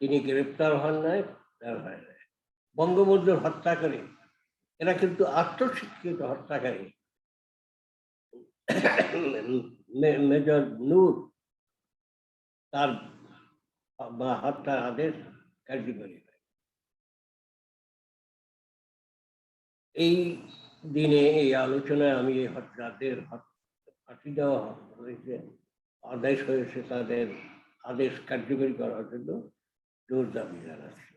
তিনি গ্রেপ্তার হন নাই। বঙ্গবন্ধুর হত্যাকারী এরা কিন্তু আত্মশিক্ষিত হত্যাকারী। মেজর নূর, তার হত্যার আদেশ কার্যকরী হয়। এই দিনে এই আলোচনায় আমি এই যাদের ফাঁসি দেওয়া হয়েছে, আদেশ হয়েছে, তাদের আদেশ কার্যকরী করার জন্য জোর দাবি জানাচ্ছি।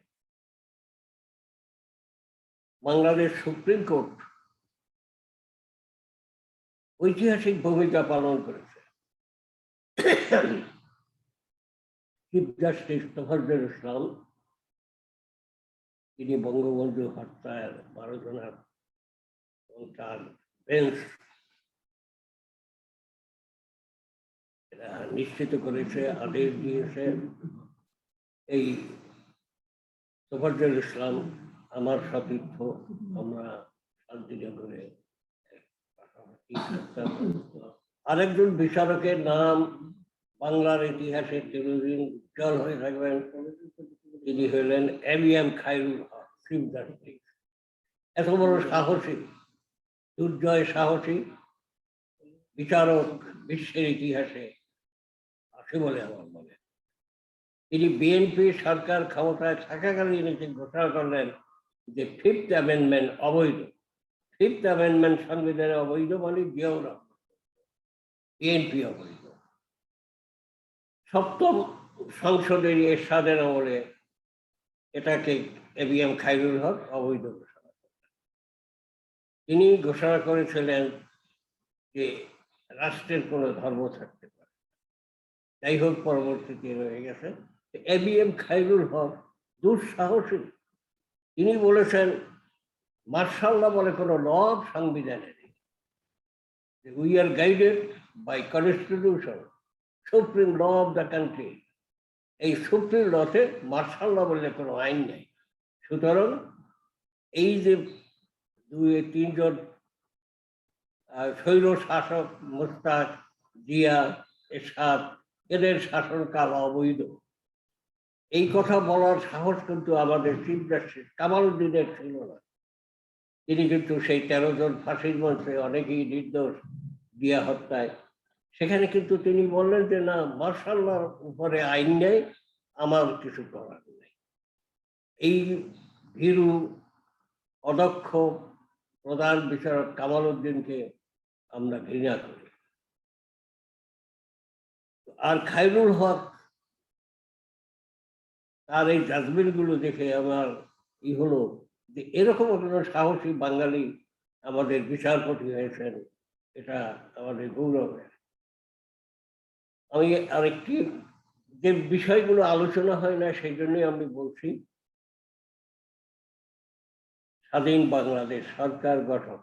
বাংলাদেশ সুপ্রিম কোর্ট ঐতিহাসিক ভূমিকা পালন করেছে। চিফ জাস্টিস তোফাজ্জল ইসলাম, তিনি বঙ্গবন্ধু হত্যার 12 জনের তার বেঞ্চ নিশ্চিত করেছে, আদেশ দিয়েছে। এই তোফাজ্জল ইসলাম আমার সতীর্থ, আমরা শান্তিনগরে। আরেকজন বিচারকের নাম বাংলার ইতিহাসে চিরদিন উজ্জ্বল হয়ে থাকবেন, তিনি হলেন এবিএম খায়রুল হক, চিফ জাস্টিস। এত বড় সাহসী, দুর্জয় সাহসী বিচারক বিশ্বের ইতিহাসে আছে বলে আমার মনে। তিনি বিএনপি সরকার ক্ষমতায় থাকাকালীন ঘোষণা করলেন যে 5th অ্যামেন্ডমেন্ট অবৈধ। 5th অ্যামেন্ডমেন্ট সংবিধানে অবৈধ মানে জিয়াউর রহমান, বিএনপি অবৈধ। 7ম সংসদের এরশাদের আমলে এটাকে এবিএম খায়রুল হক অবৈধ ঘোষণা করেন। তিনি ঘোষণা করেছিলেন যে রাষ্ট্রের কোনো ধর্ম থাকতে পারে। যাই হোক, পরবর্তীতে রয়ে গেছে। এবিএম খায়রুল হক দুঃসাহসী, তিনি বলেছেন মার্শাল ল বলে কোনো ল সংবিধানে নেই। We are guided by constitution, supreme law of the country. এই সুপ্রিম লতে মার্শাল ল বলে কোনো আইন নেই। সুতরাং এই যে 2-3 জন স্বৈর শাসক মোস্তাক, জিয়া, এরশাদ, এদের শাসনকাল অবৈধ, এই কথা বলার সাহস কিন্তু আমাদের চিফ জাস্টিস কামালউদ্দিনের ছিল না। তিনি কিন্তু সেই 13 জন ফাঁসির মঞ্চে, অনেকেই নির্দোষ জিয়া হত্যায়, সেখানে কিন্তু তিনি বললেন যে না, মার্শাল লর উপরে আইন নেই, আমার কিছু করার নেই। এই ভীরু অদক্ষ প্রধান বিচারক কামালউদ্দিনকে আমরা ঘৃণা করি। আর খায়রুল হক, তার এই জাজমেন্ট গুলো দেখে আমার হলো যে এরকম কোনো সাহসী বাঙালি আমাদের বিচারপতি হয়েছেন, এটা আমাদের গৌরবের। আমি আরেকটি যে বিষয়গুলো আলোচনা হয় না, সেই জন্যই আমি বলছি, স্বাধীন বাংলাদেশ সরকার গঠন।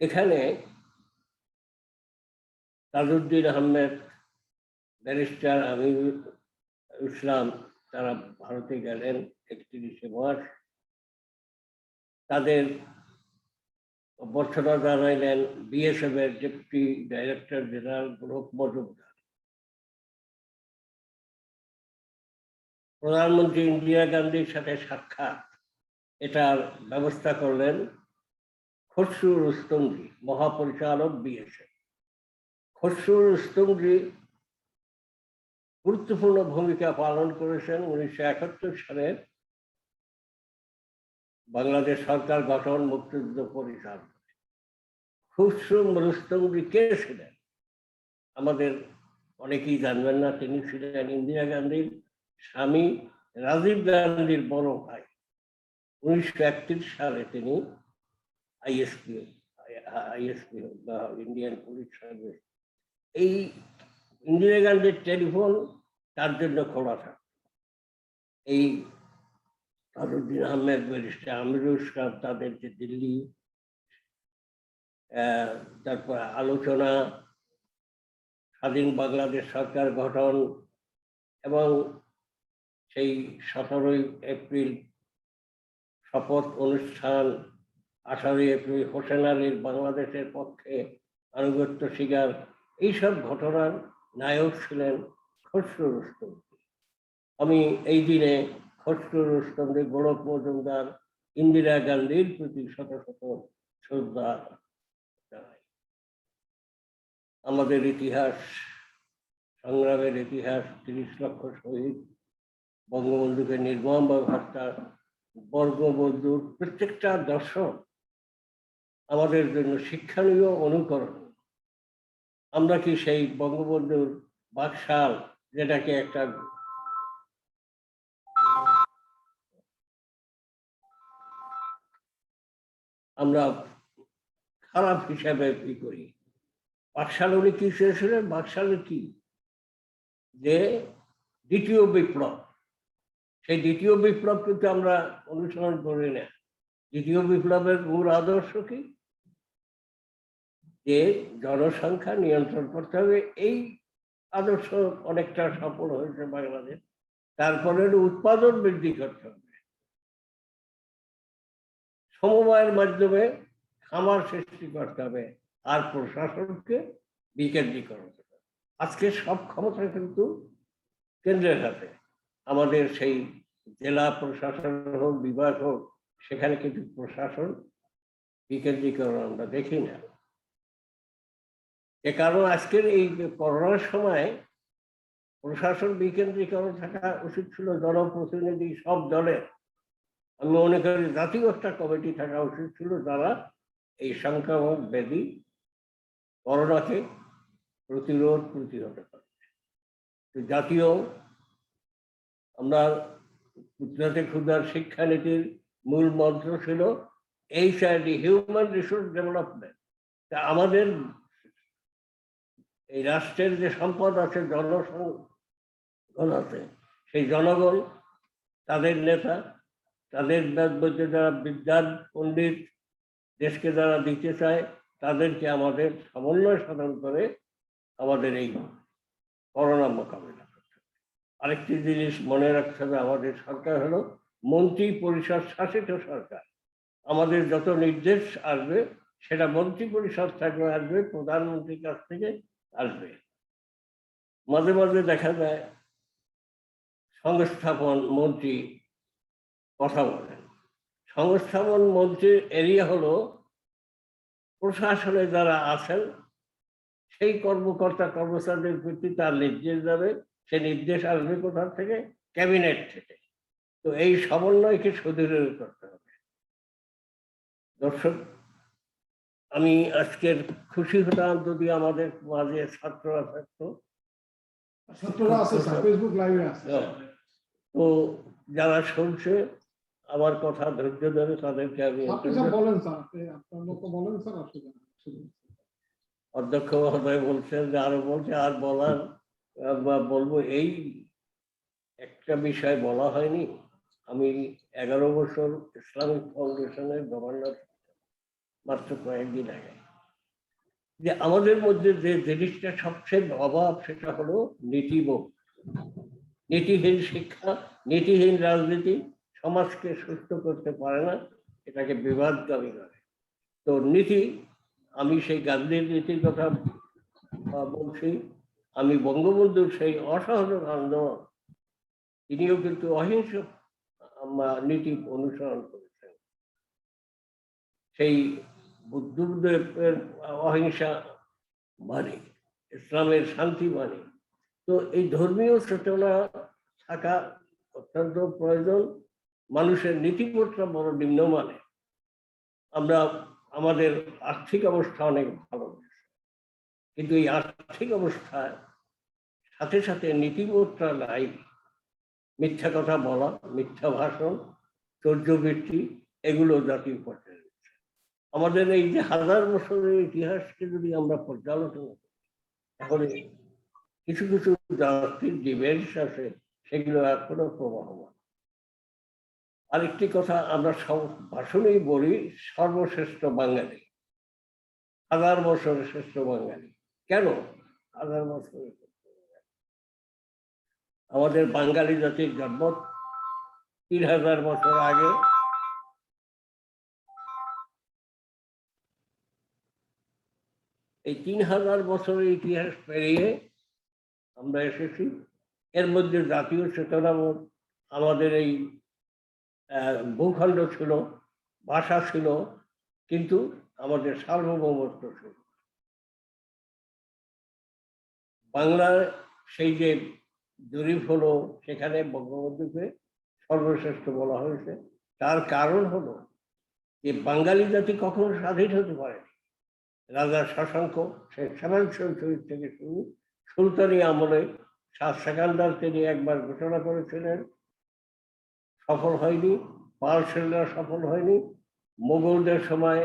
এখানে তাজউদ্দিন আহমেদ, ব্যারিস্টার আমিনুল ইসলাম, তারা ভারতে গেলেন 31শে মার্চ। তাদের অভ্যর্থনা জানাইলেন বিএসএফ এর ডেপুটি ডাইরেক্টর জেনারেল গোলক মজুমদার। প্রধানমন্ত্রী ইন্দিরা গান্ধীর সাথে সাক্ষাৎ, এটার ব্যবস্থা করলেন খসরু রুস্তমজি, মহাপরিচালক বিএসএফ। খসরু রুস্তমজি গুরুত্বপূর্ণ ভূমিকা পালন করেছেন 1971 সালের বাংলাদেশ সরকার গঠন, মুক্তিযুদ্ধ পরিচালনা। খসরু রুস্তমজি কে ছিলেন আমাদের অনেকেই জানবেন না। তিনি ছিলেন ইন্দিরা গান্ধীর স্বামী রাজীব গান্ধীর বড় ভাই। 1931 সালে তিনি আইএসপি হোক বা ইন্ডিয়ান পুলিশ সার্ভিস, এই ইন্দিরা গান্ধীর টেলিফোন তার জন্য খোলা থাকে। এই তাজউদ্দিন আহমেদ, ব্যারিস্টার আমিরুল ইসলাম, তাদের যে দিল্লি তারপর আলোচনা, স্বাধীন বাংলাদেশ সরকার গঠন এবং সেই 17ই এপ্রিল শপথ অনুষ্ঠান, 18ই এপ্রিল হোসেন আলীর বাংলাদেশের পক্ষে আনুগত্য স্বীকার, এইসব ঘটনার নায়ক ছিলেন খসরু রুস্তমজি। আমি এই দিনে খসরু রুস্তমজি, গোলক মজুমদার, ইন্দিরা গান্ধীর প্রতি শত শত শ্রদ্ধা জানাই। আমাদের ইতিহাস, সংগ্রামের ইতিহাস, 30 লক্ষ শহীদ, বঙ্গবন্ধুকে নির্মমভাবে হত্যা, বঙ্গবন্ধুর প্রত্যেকটা দর্শন আমাদের জন্য শিক্ষণীয়, অনুকরণ। আমরা কি সেই বঙ্গবন্ধুর বাকশাল, যেটাকে একটা আমরা খারাপ হিসাবে কি করি, বাকশাল উনি কি চেয়েছিলেন? বাকশালের কি যে দ্বিতীয় বিপ্লব, সেই দ্বিতীয় বিপ্লব কিন্তু আমরা অনুসরণ করি না। দ্বিতীয় বিপ্লবের মূল আদর্শ কি? যে জনসংখ্যা নিয়ন্ত্রণ করতে হবে। এই আদর্শ অনেকটা সফল হয়েছে বাংলাদেশ। তারপরে উৎপাদন বৃদ্ধি করতে হবে, সমবায়ের মাধ্যমে খামার সৃষ্টি করতে হবে, আর প্রশাসনকে বিকেন্দ্রীকরণ করতে হবে। আজকে সব ক্ষমতা কিন্তু কেন্দ্রের হাতে। আমাদের সেই জেলা প্রশাসন হোক, বিভাগ হোক, সেখানে কিন্তু প্রশাসন বিকেন্দ্রীকরণ আমরা দেখি না। এ কারণ আজকের এই করোনার সময় প্রশাসন বিকেন্দ্রীকরণ থাকা উচিত ছিল জনপ্রতিনিধি সব দলের। আমি মনে করি জাতীয় একটা কমিটি থাকা উচিত ছিল, যারা এই সংক্রামক ব্যাধি করোনাকে প্রতিহত করে। জাতীয় আমরা গুজরাটে ক্ষুদার শিক্ষানীতির মূল মন্ত্র ছিল HRD, হিউম্যান রিসোর্স ডেভেলপমেন্ট। তা আমাদের এই রাষ্ট্রের যে সম্পদ আছে, জনগণ আছে, সেই জনগণ, তাদের নেতা, তাদের মধ্যে যারা বিদ্যান পণ্ডিত, দেশকে যারা দিতে চায়, তাদেরকে আমাদের সমন্বয় সাধন করে আমাদের এই করোনা মোকাবিলা করতে হবে। আরেকটি জিনিস মনে রাখতে হবে, আমাদের সরকার হলো মন্ত্রী পরিষদ শাসিত সরকার। আমাদের যত নির্দেশ আসবে সেটা মন্ত্রী পরিষদ থেকে আসবে, প্রধানমন্ত্রীর কাছ থেকে আসবে। মাঝে মাঝে দেখা যায় সংস্থাপন মন্ত্রী কথা বলেন। সংস্থাপন মন্ত্রীর এরিয়া হলো প্রশাসনে যারা আছেন সেই কর্মকর্তা কর্মচারীদের প্রতি তার নির্দেশ যাবে, সে নির্দেশ আসবে কোথা থেকে? ক্যাবিনেট থেকে। তো এই সমন্বয়কে সুদৃঢ় করতে হবে। দর্শক, আমি আজকের খুশি হতাম যদি আমাদের মাঝে ছাত্ররা থাকতো। ছাত্ররা আছে, ফেসবুক লাইভে আছে। তো যারা শুনছে আমার কথা ধৈর্য ধরে, তাদেরকে আমি বলেন স্যার, আপনার মতো বলেন স্যার। অধ্যক্ষ মহোদয় বলছেন যে আরো বলছে, আর বলার বলবো এই একটা বিষয় বলা হয়নি। আমি 11 বছর ইসলামিক ফাউন্ডেশনের গভর্নর, মাত্র কয়েকদিন আগে। যে আমাদের মধ্যে যে জিনিসটা সবচেয়ে অভাব, সেটা হলো নীতিবোধ। নীতিহীন শিক্ষা, নীতিহীন রাজনীতি সমাজকে সুস্থ করতে পারে না, এটাকে বিবাদগামী করে। তো নীতি, আমি সেই গান্ধীর নীতির কথা বলছি। আমি বঙ্গবন্ধুর সেই অসহযোগ আন্দোলন, তিনিও কিন্তু অহিংস নীতি অনুসরণ করেছেন। সেই বুদ্ধদেবের অহিংসা বাণী, ইসলামের শান্তি বাণী। তো এই ধর্মীয় চেতনা থাকা অত্যন্ত প্রয়োজন। মানুষের নীতিবোধটা বড় নিম্নমানের। আমরা আমাদের আর্থিক অবস্থা অনেক ভালো, কিন্তু এই আর্থিক অবস্থার সাথে সাথে নীতিবোধটা নাই। মিথ্যা কথা বলা, মিথ্যা ভাষণ, চৌর্যবৃত্তি, এগুলো জাতীয় পর্যায়ে রয়েছে। আমাদের এই যে হাজার বছরের ইতিহাসকে যদি আমরা পর্যালোচনা করি, তাহলে কিছু কিছু জাতির যে বেশ আছে সেগুলো এখনো প্রবাহমান। আরেকটি কথা আমরা সব ভাষণেই বলি, সর্বশ্রেষ্ঠ বাঙালি, হাজার বছরের শ্রেষ্ঠ বাঙালি। কেন হাজার বছরের? আমাদের বাঙালি জাতির জন্ম 3000 বছর আগে। এই 3000 বছরের ইতিহাস পেরিয়ে আমরা এসেছি। এর মধ্যে জাতীয় চেতনা আমাদের এই ভূখণ্ড ছিল, ভাষা ছিল, কিন্তু আমাদের সার্বভৌমত্ব ছিল। বাংলার সেই যে জরিপ হলো, সেখানে বঙ্গবন্ধুকে সর্বশ্রেষ্ঠ বলা হয়েছে। তার কারণ হলো যে বাঙালি জাতি কখনো স্বাধীন হতে পারেনি। রাজা শশাঙ্ক শেখ শহীদ থেকে শুরু, সুলতানি আমলে শাহ সেকান্দার তিনি একবার ঘোষণা করেছিলেন, সফল হয়নি। পাল সেনরা সফল হয়নি। মোগলদের সময়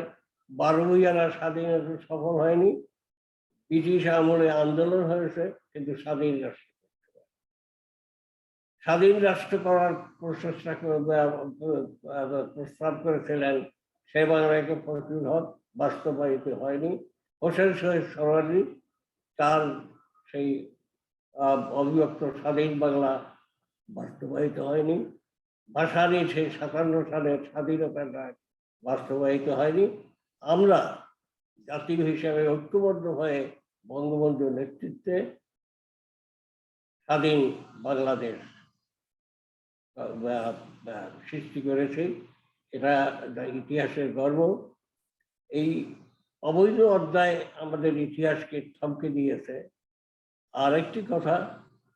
12 ভূঁইয়ারা স্বাধীনতা সফল হয়নি। ব্রিটিশ আমলে আন্দোলন হয়েছে, কিন্তু স্বাধীন রাষ্ট্র করার প্রচেষ্টা প্রস্তাব করেছিলেন সে বাংলাকে ফজলুল হক, বাস্তবায়িত হয়নি। হোসেন শহীদ সোহরাওয়ার্দী তার সেই অবিভক্ত স্বাধীন বাংলা বাস্তবায়িত হয়নি। ভাষারই সেই 57 সালের স্বাধীনতার ডাক বাস্তবায়িত হয়নি। আমরা জাতি হিসেবে ঐক্যবদ্ধ হয়ে বঙ্গবন্ধুর নেতৃত্বে স্বাধীন বাংলাদেশ সৃষ্টি করেছি। এটা ইতিহাসের গর্ব। এই অবৈধ অধ্যায় আমাদের ইতিহাসকে থমকে দিয়েছে। আর একটি কথা,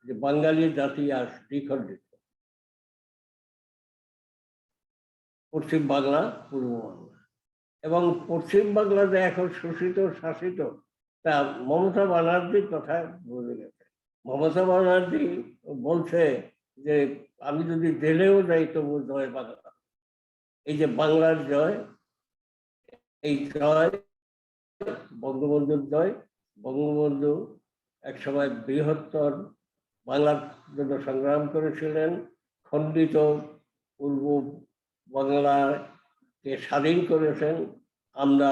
যে বাঙালি জাতি আজ দ্বিখণ্ডিত, পশ্চিম বাংলা, পূর্ব বাংলা। এবং পশ্চিম বাংলা যে এখন শোষিত শাসিত, তা মমতা ব্যানার্জির কথা বলে গেছে। মমতা ব্যানার্জি বলছে যে আমি যদি জেলেও যাই তবু জয় বাংলা। এই যে বাংলার জয়, এই জয় বঙ্গবন্ধুর জয়। বঙ্গবন্ধু একসময় বৃহত্তর বাংলার জন্য সংগ্রাম করেছিলেন, খণ্ডিত পূর্ব বাংলাকে স্বাধীন করেছেন। আমরা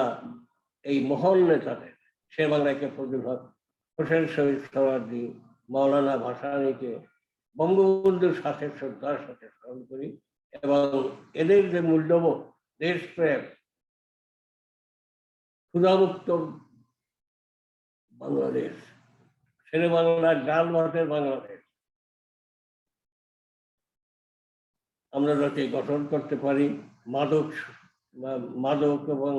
এই মহল নেতাদের, সে বাংলাকে ফজলুল হক, হোসেন শহীদ সোহরাওয়ার্দী, মাওলানা ভাসানীকে বঙ্গবন্ধুর সাথে শ্রদ্ধার সাথে স্মরণ করি। এবং এদের যে মূল্যবোধ, দেশপ্রেম, ক্ষুধামুক্ত বাংলাদেশ, শেরে বাংলার ডাল ভাতের বাংলাদেশ আমরা যাতে গঠন করতে পারি। মাদক এবং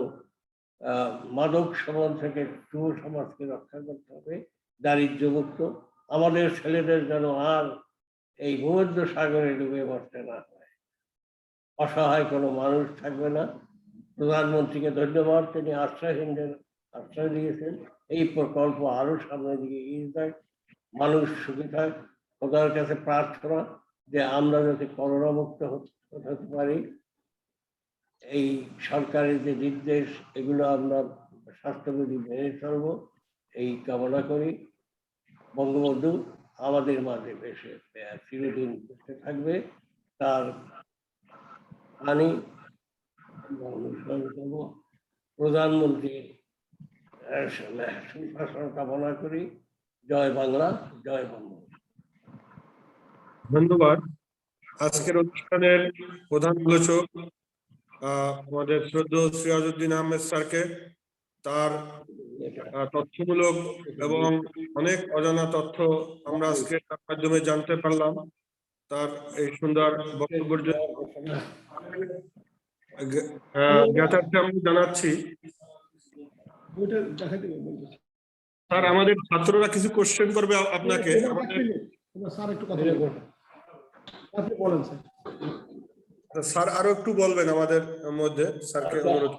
মাদক সমাজ থেকে যুব সমাজকে রক্ষা করতে হবে, দারিদ্র্যমুক্ত। আমাদের ছেলেদের যেন আর এই ভূমধ্য সাগরে ডুবে মরতে না হয়, অসহায় কোনো মানুষ থাকবে না। প্রধানমন্ত্রীকে ধন্যবাদ, তিনি আশ্রয় দিয়েছেন। এই প্রকল্প আরো সামনের দিকে এগিয়ে যায়, মানুষ সুখী থাক। খোদার কাছে প্রার্থনা যে আমরা যাতে করোনা মুক্ত হতে পারি। এই সরকারের যে নির্দেশ, এগুলো আমরা স্বাস্থ্যবিধি মেনে চলবো, এই কামনা করি। বঙ্গবন্ধু আমাদের মাঝে বেশি চিরদিন বেঁচে থাকবে, তার আনি অনুসরণ করবো। প্রধানমন্ত্রীর সুশাসন কামনা করি। জয় বাংলা, জয় বঙ্গবন্ধু। ধন্যবাদ। আজকের অনুষ্ঠানের প্রধান আলোচক আমাদের শ্রদ্ধেয় সিরাজউদ্দিন আহমেদ স্যারকে, তার তথ্যমূলক এবং অনেক অজানা তথ্য আমরা আজকে তার মাধ্যমে জানতে পারলাম। তার এই সুন্দর বক্তব্যের জন্য জ্ঞাতার্থে আমি জানাচ্ছি। স্যার, আমাদের ছাত্ররা কিছু কোশ্চেন করবে আপনাকে। স্যার একটু কথা বলেন স্যার। স্যার আরো একটু বলবেন আমাদের মধ্যে, স্যারকে অনুরোধ।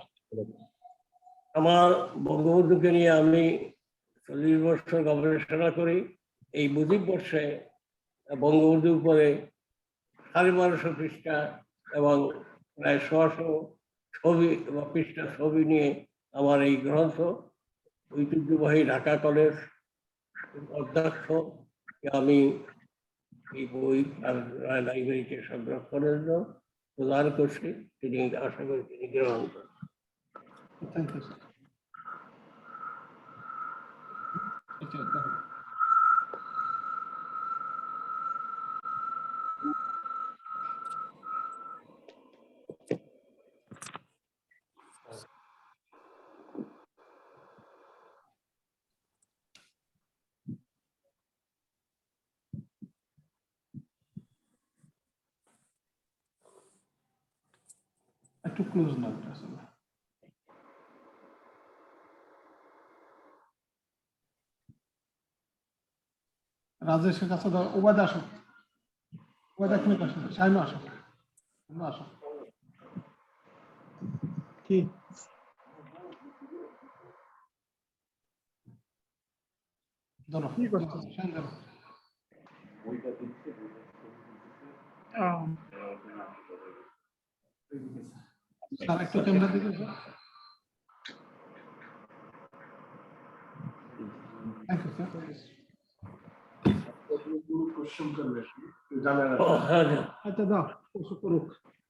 আমার বঙ্গবন্ধুকে নিয়ে আমি 40 বছর গবেষণা করি। এই মুজিববর্ষে বঙ্গবন্ধুর উপরে 1250 পৃষ্ঠা এবং প্রায় 100 ছবি বা পৃষ্ঠা ছবি নিয়ে আমার এই গ্রন্থ। ঐতিহ্যবাহী ঢাকা কলেজ অধ্যক্ষ আমি এই বই লাইব্রেরিতে সংরক্ষণের জন্য প্রদান করছি, তিনি আশা করি তিনি গ্রহণ করেন। Thank you sir. একটু ক্লোজ না আসলে। রাজেশের কাছে দাও, ওবায়দা আসো, ওবায়দা এক মিনিট আসো, শাইমা আসো, আসো। কি ধরো, কি করছো শাইন ধরো। স্যার একটু ক্যামেরা দিকে স্যার। Thank you sir. আচ্ছা দাও, কোশ্চেন করুক,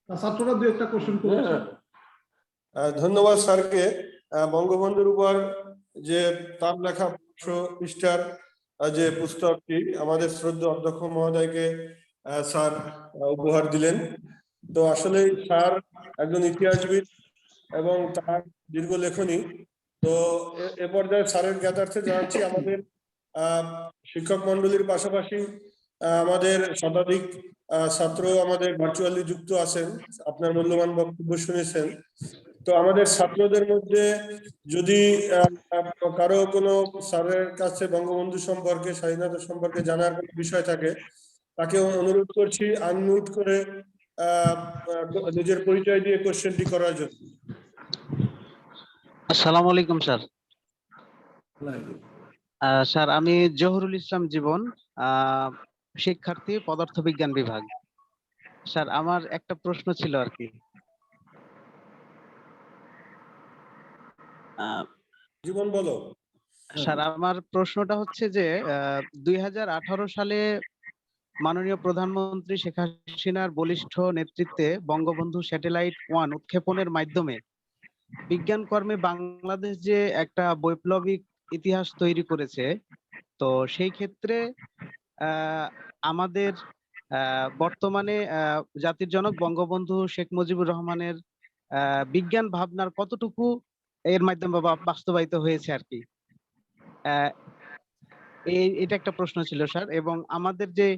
ছাত্ররা দু একটা কোশ্চেন করুক। ধন্যবাদ স্যারকে। বঙ্গবন্ধুর উপর যে তার লেখা 500 পৃষ্ঠার যে পুস্তকটি আমাদের শ্রদ্ধেয় অধ্যক্ষ মহোদয়কে স্যার উপহার দিলেন। তো আসলে স্যার একজন ইতিহাসবিদ এবং তার দীর্ঘ লেখনী। তো এ পর্যায়ে স্যারের জ্ঞাতার্থে জানাচ্ছি আমাদের শিক্ষক মন্ডলীর পাশাপাশি আমাদের শতাধিক ছাত্র আমাদের ভার্চুয়ালি যুক্ত আছেন, আপনার মূল্যবান বক্তব্য শুনেছেন। তো আমাদের ছাত্রদের মধ্যে যদি কারো কোনো স্যারের কাছে বঙ্গবন্ধু সম্পর্কে, স্বাধীনতা সম্পর্কে জানার কোনো বিষয় থাকে, তাকে অনুরোধ করছি আনমিউট করে নিজের পরিচয় দিয়ে কোশ্চেনটি করার জন্য। আসসালামু আলাইকুম স্যার। স্যার আমি জহুরুল ইসলাম জীবন, শিক্ষার্থী, পদার্থবিজ্ঞান বিভাগ। স্যার আমার একটা প্রশ্ন ছিল আর কি। জীবন বলো। স্যার আমার প্রশ্নটা হচ্ছে যে 2018 সালে মাননীয় প্রধানমন্ত্রী শেখ হাসিনার বলিষ্ঠ নেতৃত্বে বঙ্গবন্ধু স্যাটেলাইট 1 উৎক্ষেপণের মাধ্যমে বিজ্ঞান কর্মে বাংলাদেশ যে একটা বৈপ্লবিক ইতিহাস তৈরি করেছে, তো সেই ক্ষেত্রে আমাদের বর্তমানে জাতির জনক বঙ্গবন্ধু শেখ মুজিবুর রহমানের বিজ্ঞান ভাবনার কতটুকু এর মাধ্যমে বাস্তবায়িত হয়েছে আর কি। এটা একটা প্রশ্ন ছিল স্যার। এবং আমাদের যে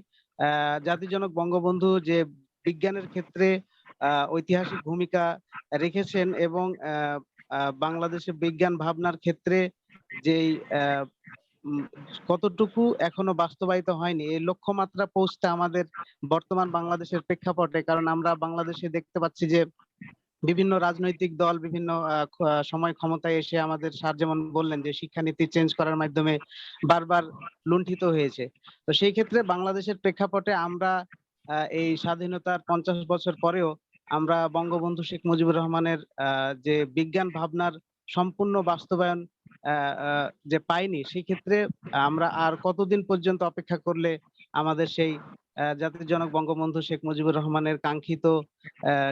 জাতির জনক বঙ্গবন্ধু যে বিজ্ঞানের ক্ষেত্রে ঐতিহাসিক ভূমিকা রেখেছেন এবং বাংলাদেশের বিজ্ঞান ভাবনার ক্ষেত্রে যেই কতটুকু এখনো বাস্তবায়িত হয়নি, এই লক্ষ্যমাত্রা পৌঁছতে আমাদের বর্তমান বাংলাদেশের প্রেক্ষাপটে, কারণ আমরা বাংলাদেশে দেখতে পাচ্ছি যে বিভিন্ন রাজনৈতিক দল বিভিন্ন সময় ক্ষমতায় এসে আমাদের স্যার যেমন বললেন যে শিক্ষানীতি চেঞ্জ করার মাধ্যমে বারবার লুণ্ঠিত হয়েছে। তো সেই ক্ষেত্রে বাংলাদেশের প্রেক্ষাপটে আমরা এই স্বাধীনতার 50 বছর পরেও আমরা বঙ্গবন্ধু শেখ মুজিবুর রহমানের যে বিজ্ঞান ভাবনার সম্পূর্ণ বাস্তবায়ন যে পাইনি, সেই ক্ষেত্রে আমরা আর কতদিন পর্যন্ত অপেক্ষা করলে আমাদের সেই জাতির জনক বঙ্গবন্ধু শেখ মুজিবুর রহমানের কাঙ্ক্ষিত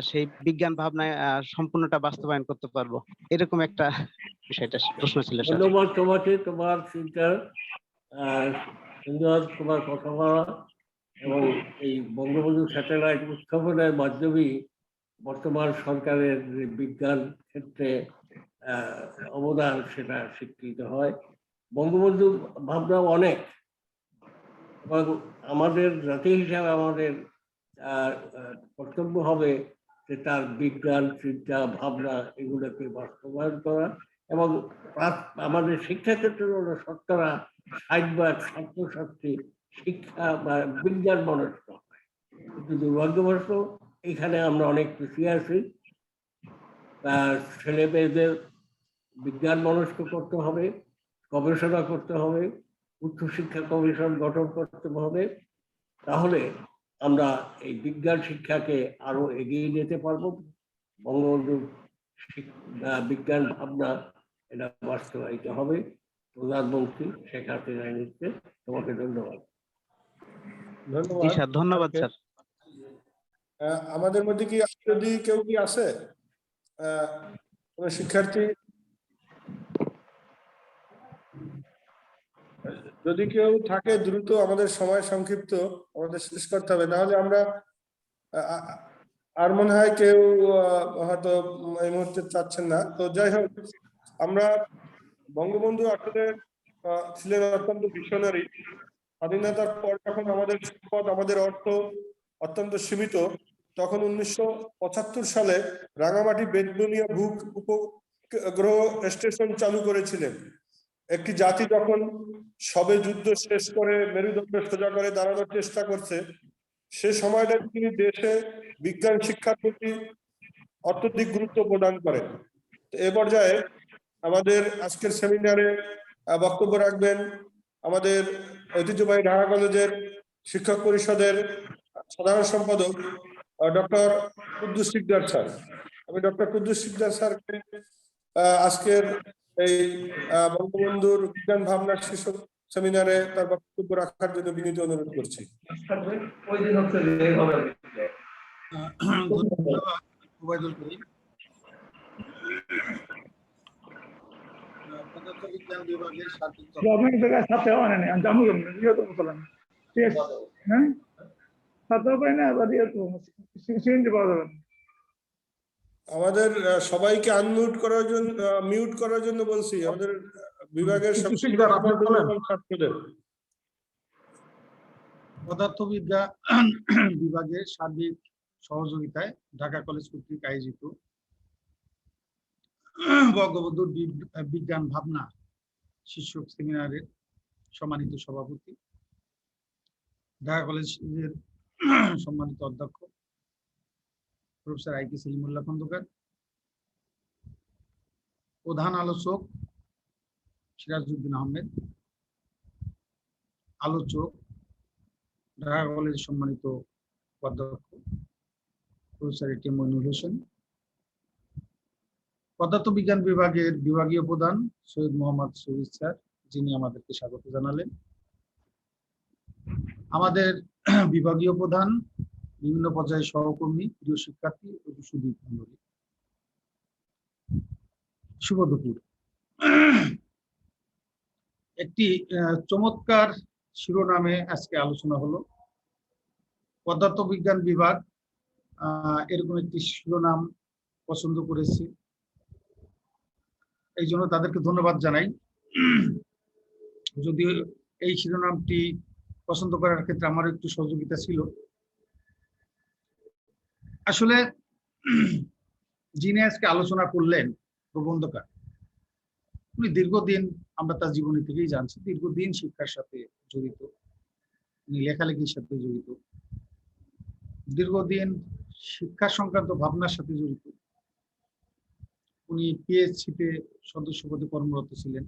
সেই বিজ্ঞান ভাবনায় সম্পূর্ণটা বাস্তবায়ন করতে পারবো? এরকম একটা বিষয়টা প্রশ্ন ছিল স্যার। ধন্যবাদ তোমাকে, তোমার চিন্তা সুন্দর, তোমার কথা বলা এবং এই বঙ্গবন্ধু স্যাটেলাইট উৎক্ষেপণের মাধ্যমেই বর্তমান সরকারের যে বিজ্ঞান ক্ষেত্রে অবদান সেটা স্বীকৃত হয়। বঙ্গবন্ধু ভাবনা অনেক, এবং আমাদের জাতি হিসাবে আমাদের কর্তব্য হবে যে তার বিজ্ঞান চিন্তা ভাবনা এগুলোকে বাস্তবায়ন করা। এবং আমাদের শিক্ষা ক্ষেত্রে হলো 60% ছাত্রছাত্রী শিক্ষা বা বিজ্ঞান মনস্ক হয়, কিন্তু দুর্ভাগ্যবশত এখানে আমরা অনেক পিছিয়ে আছি। ছেলে মেয়েদের বিজ্ঞান মনস্ক করতে হবে, গবেষণা করতে হবে, উচ্চশিক্ষা কমিশন গঠন করতে হবে, তাহলে আমরা এই বিজ্ঞান শিক্ষাকে আরো এগিয়ে নিতে পারবো। বঙ্গবন্ধু বিজ্ঞান ভাবনা এটা বাস্তবায়িত হবে। প্রধানমন্ত্রী শেখ হাসিনার নেতৃত্বে। তোমাকে ধন্যবাদ। জি স্যার, ধন্যবাদ স্যার। আমাদের মধ্যে কি যদি কেউ কি আছে কোনো শিক্ষার্থী, যদি কেউ থাকে দ্রুত, আমাদের সময় সংক্ষিপ্ত, আমাদের শেষ করতে হবে, নাহলে আমরা আর মনে হয় কেউ হয়তো এই মুহূর্তে চাচ্ছেন না। তো যাই হোক, আমরা বঙ্গবন্ধু আসলে ছিলেন অত্যন্ত ভিশনারি। স্বাধীনতার পর যখন আমাদের সম্পদ, আমাদের অর্থ অত্যন্ত সীমিত, তখন 1975 সালে রাঙামাটি বেতবুনিয়া উপগ্রহ স্টেশন চালু করেছিলেন। একটি জাতি যখন সবে যুদ্ধ শেষ করে মেরুদণ্ড সোজা করে দাঁড়ানোর চেষ্টা করছে, সে সময়টা তিনি দেশে বিজ্ঞান শিক্ষার প্রতি অত্যধিক গুরুত্ব প্রদান করেন। এ পর্যায়ে আমাদের আজকের সেমিনারে বক্তব্য রাখবেন আমাদের ঐতিহ্যবাহী ঢাকা কলেজের শিক্ষক পরিষদের সাধারণ সম্পাদক ডক্টর কুদ্দুস সিকদার স্যার। আমি ডক্টর কুদ্দুস সিকদার স্যারকে আজকের এই বঙ্গবন্ধুর বিজ্ঞান ভাবনার শীর্ষক সেমিনারে তার বক্তব্য রাখার জন্য বিনীত অনুরোধ করছি। পদার্থবিজ্ঞান বিভাগের সার্বিক সাথে হয় না, জামু ঠিক আছে, হ্যাঁ সাথে পাই না, আবার সিএনজি পাওয়া যাবে না। আমাদের সবাইকে আনমিউট করার জন্য, মিউট করার জন্য বলছি আমাদের বিভাগের ছাত্রদের। পদার্থবিজ্ঞান বিভাগের সার্বিক সহযোগিতায় ঢাকা কলেজ কর্তৃক আয়োজিত বঙ্গবন্ধুর বিজ্ঞান ভাবনা শীর্ষক সেমিনারের সম্মানিত সভাপতি, ঢাকা কলেজের সম্মানিত অধ্যক্ষ প্রফেসর আইকে সেলিমুল্লাহ খন্দকার, প্রধান আলোচক সিরাজউদ্দিন আহমেদ, আলোচক ঢাকা কলেজের সম্মানিত অধ্যক্ষ professor A T M Moinul Hossain, পদার্থবিজ্ঞান বিভাগের বিভাগীয় প্রধান সৈয়দ মোহাম্মদ শহীদ স্যার, যিনি আমাদেরকে স্বাগত জানালেন, আমাদের বিভাগীয় প্রধান, বিভিন্ন পর্যায়ের সহকর্মী, প্রিয় শিক্ষার্থী ও সুধী মণ্ডলী, শুভ দুপুর। একটি চমৎকার শিরোনামে আজকে আলোচনা হলো। পদার্থবিজ্ঞান বিভাগ এরকম একটি শিরোনাম পছন্দ করেছে, এই জন্য তাদেরকে ধন্যবাদ জানাই। যদিও এই শিরোনামটি পছন্দ করার ক্ষেত্রে আমার একটু সহযোগিতা ছিল। আসলে যিনি আজকে আলোচনা করলেন প্রবন্ধকার, উনি দীর্ঘদিন, আমরা তার জীবনী থেকেই জানছি, দীর্ঘদিন শিক্ষার সাথে জড়িত, উনি লেখালেখির সাথে জড়িত, দীর্ঘদিন শিক্ষা সংক্রান্ত ভাবনার সাথে জড়িত। উনি পিএইচসিতে সদস্য পদে কর্মরত ছিলেন,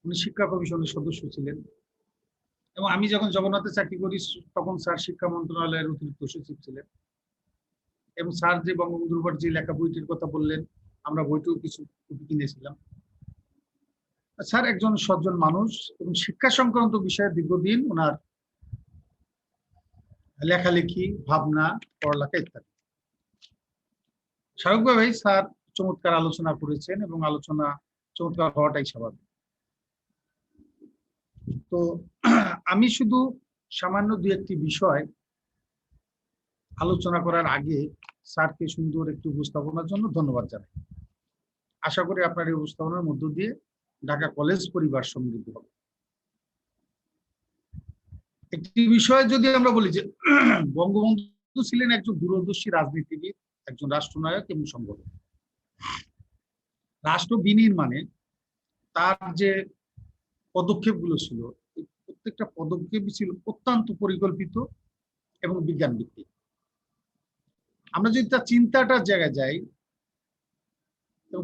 উনি শিক্ষা কমিশনের সদস্য ছিলেন, এবং আমি যখন জগন্নাথে চাকরি করি তখন স্যার শিক্ষা মন্ত্রণালয়ের অতিরিক্ত সচিব ছিলেন। এবং স্যার যে বঙ্গবন্ধুর উপর যে লেখা বইটির কথা বললেন, আমরা বইটিও কিছু কিনেছিলাম। স্যার একজন সজ্জন মানুষ এবং শিক্ষা সংক্রান্ত বিষয়ে দীর্ঘদিন ওনার লেখালেখি, ভাবনা, পড়ালেখা ইত্যাদি। স্বাভাবিকভাবেই স্যার চমৎকার আলোচনা করেছেন এবং আলোচনা চমৎকার হওয়াটাই স্বাভাবিক। তো আমি শুধু সামান্য দু একটি বিষয় আলোচনা করার আগে স্যারকে সুন্দর একটি উপস্থাপনার জন্য ধন্যবাদ জানাই। আশা করি আপনার এই উপস্থাপনার মধ্য দিয়ে ঢাকা কলেজ পরিবার সমৃদ্ধ হবে। একটি বিষয় যদি আমরা বলি যে বঙ্গবন্ধু ছিলেন একজন দূরদর্শী রাজনীতিবিদ, একজন রাষ্ট্রনায়ক এবং সংগঠক। রাষ্ট্র বিনির্মাণে তার যে পদক্ষেপগুলো ছিল, প্রত্যেকটা পদক্ষেপই ছিল অত্যন্ত পরিকল্পিত এবং বিজ্ঞান ভিত্তিক। আমরা যদি তার চিন্তাটার জায়গায় যাই,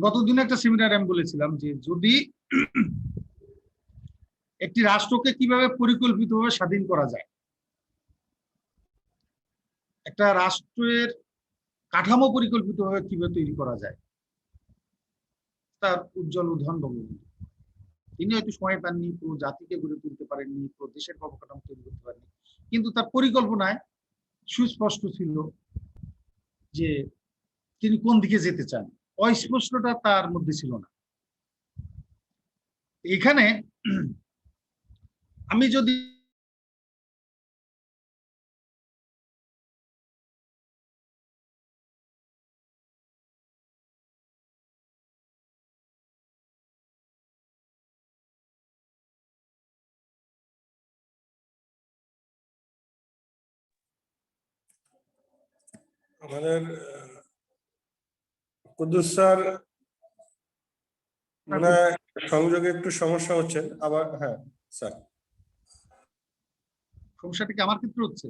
গতদিন একটা সেমিনারে আমি বলেছিলাম যে যদি একটি রাষ্ট্রকে কিভাবে পরিকল্পিতভাবে স্বাধীন করা যায়, একটা রাষ্ট্রের কাঠামো পরিকল্পিতভাবে কিভাবে তৈরি করা যায়, তার উজ্জ্বল উদাহরণ বঙ্গবন্ধু। তিনি হয়তো সময় পাননি, পুরো জাতিকে গড়ে তুলতে পারেননি, পুরো দেশের অবকাঠামো তৈরি করতে পারেননি, কিন্তু তার পরিকল্পনায় সুস্পষ্ট ছিল যে তিনি কোন দিকে যেতে চান। অস্পষ্টতা তার মধ্যে ছিল না। এখানে আমি যদি আমাদের কুদ্দুস স্যার মানে সংযোগে একটু সমস্যা হচ্ছে আবার। হ্যাঁ স্যার, সমস্যাটা কি আমার ক্ষেত্রে হচ্ছে?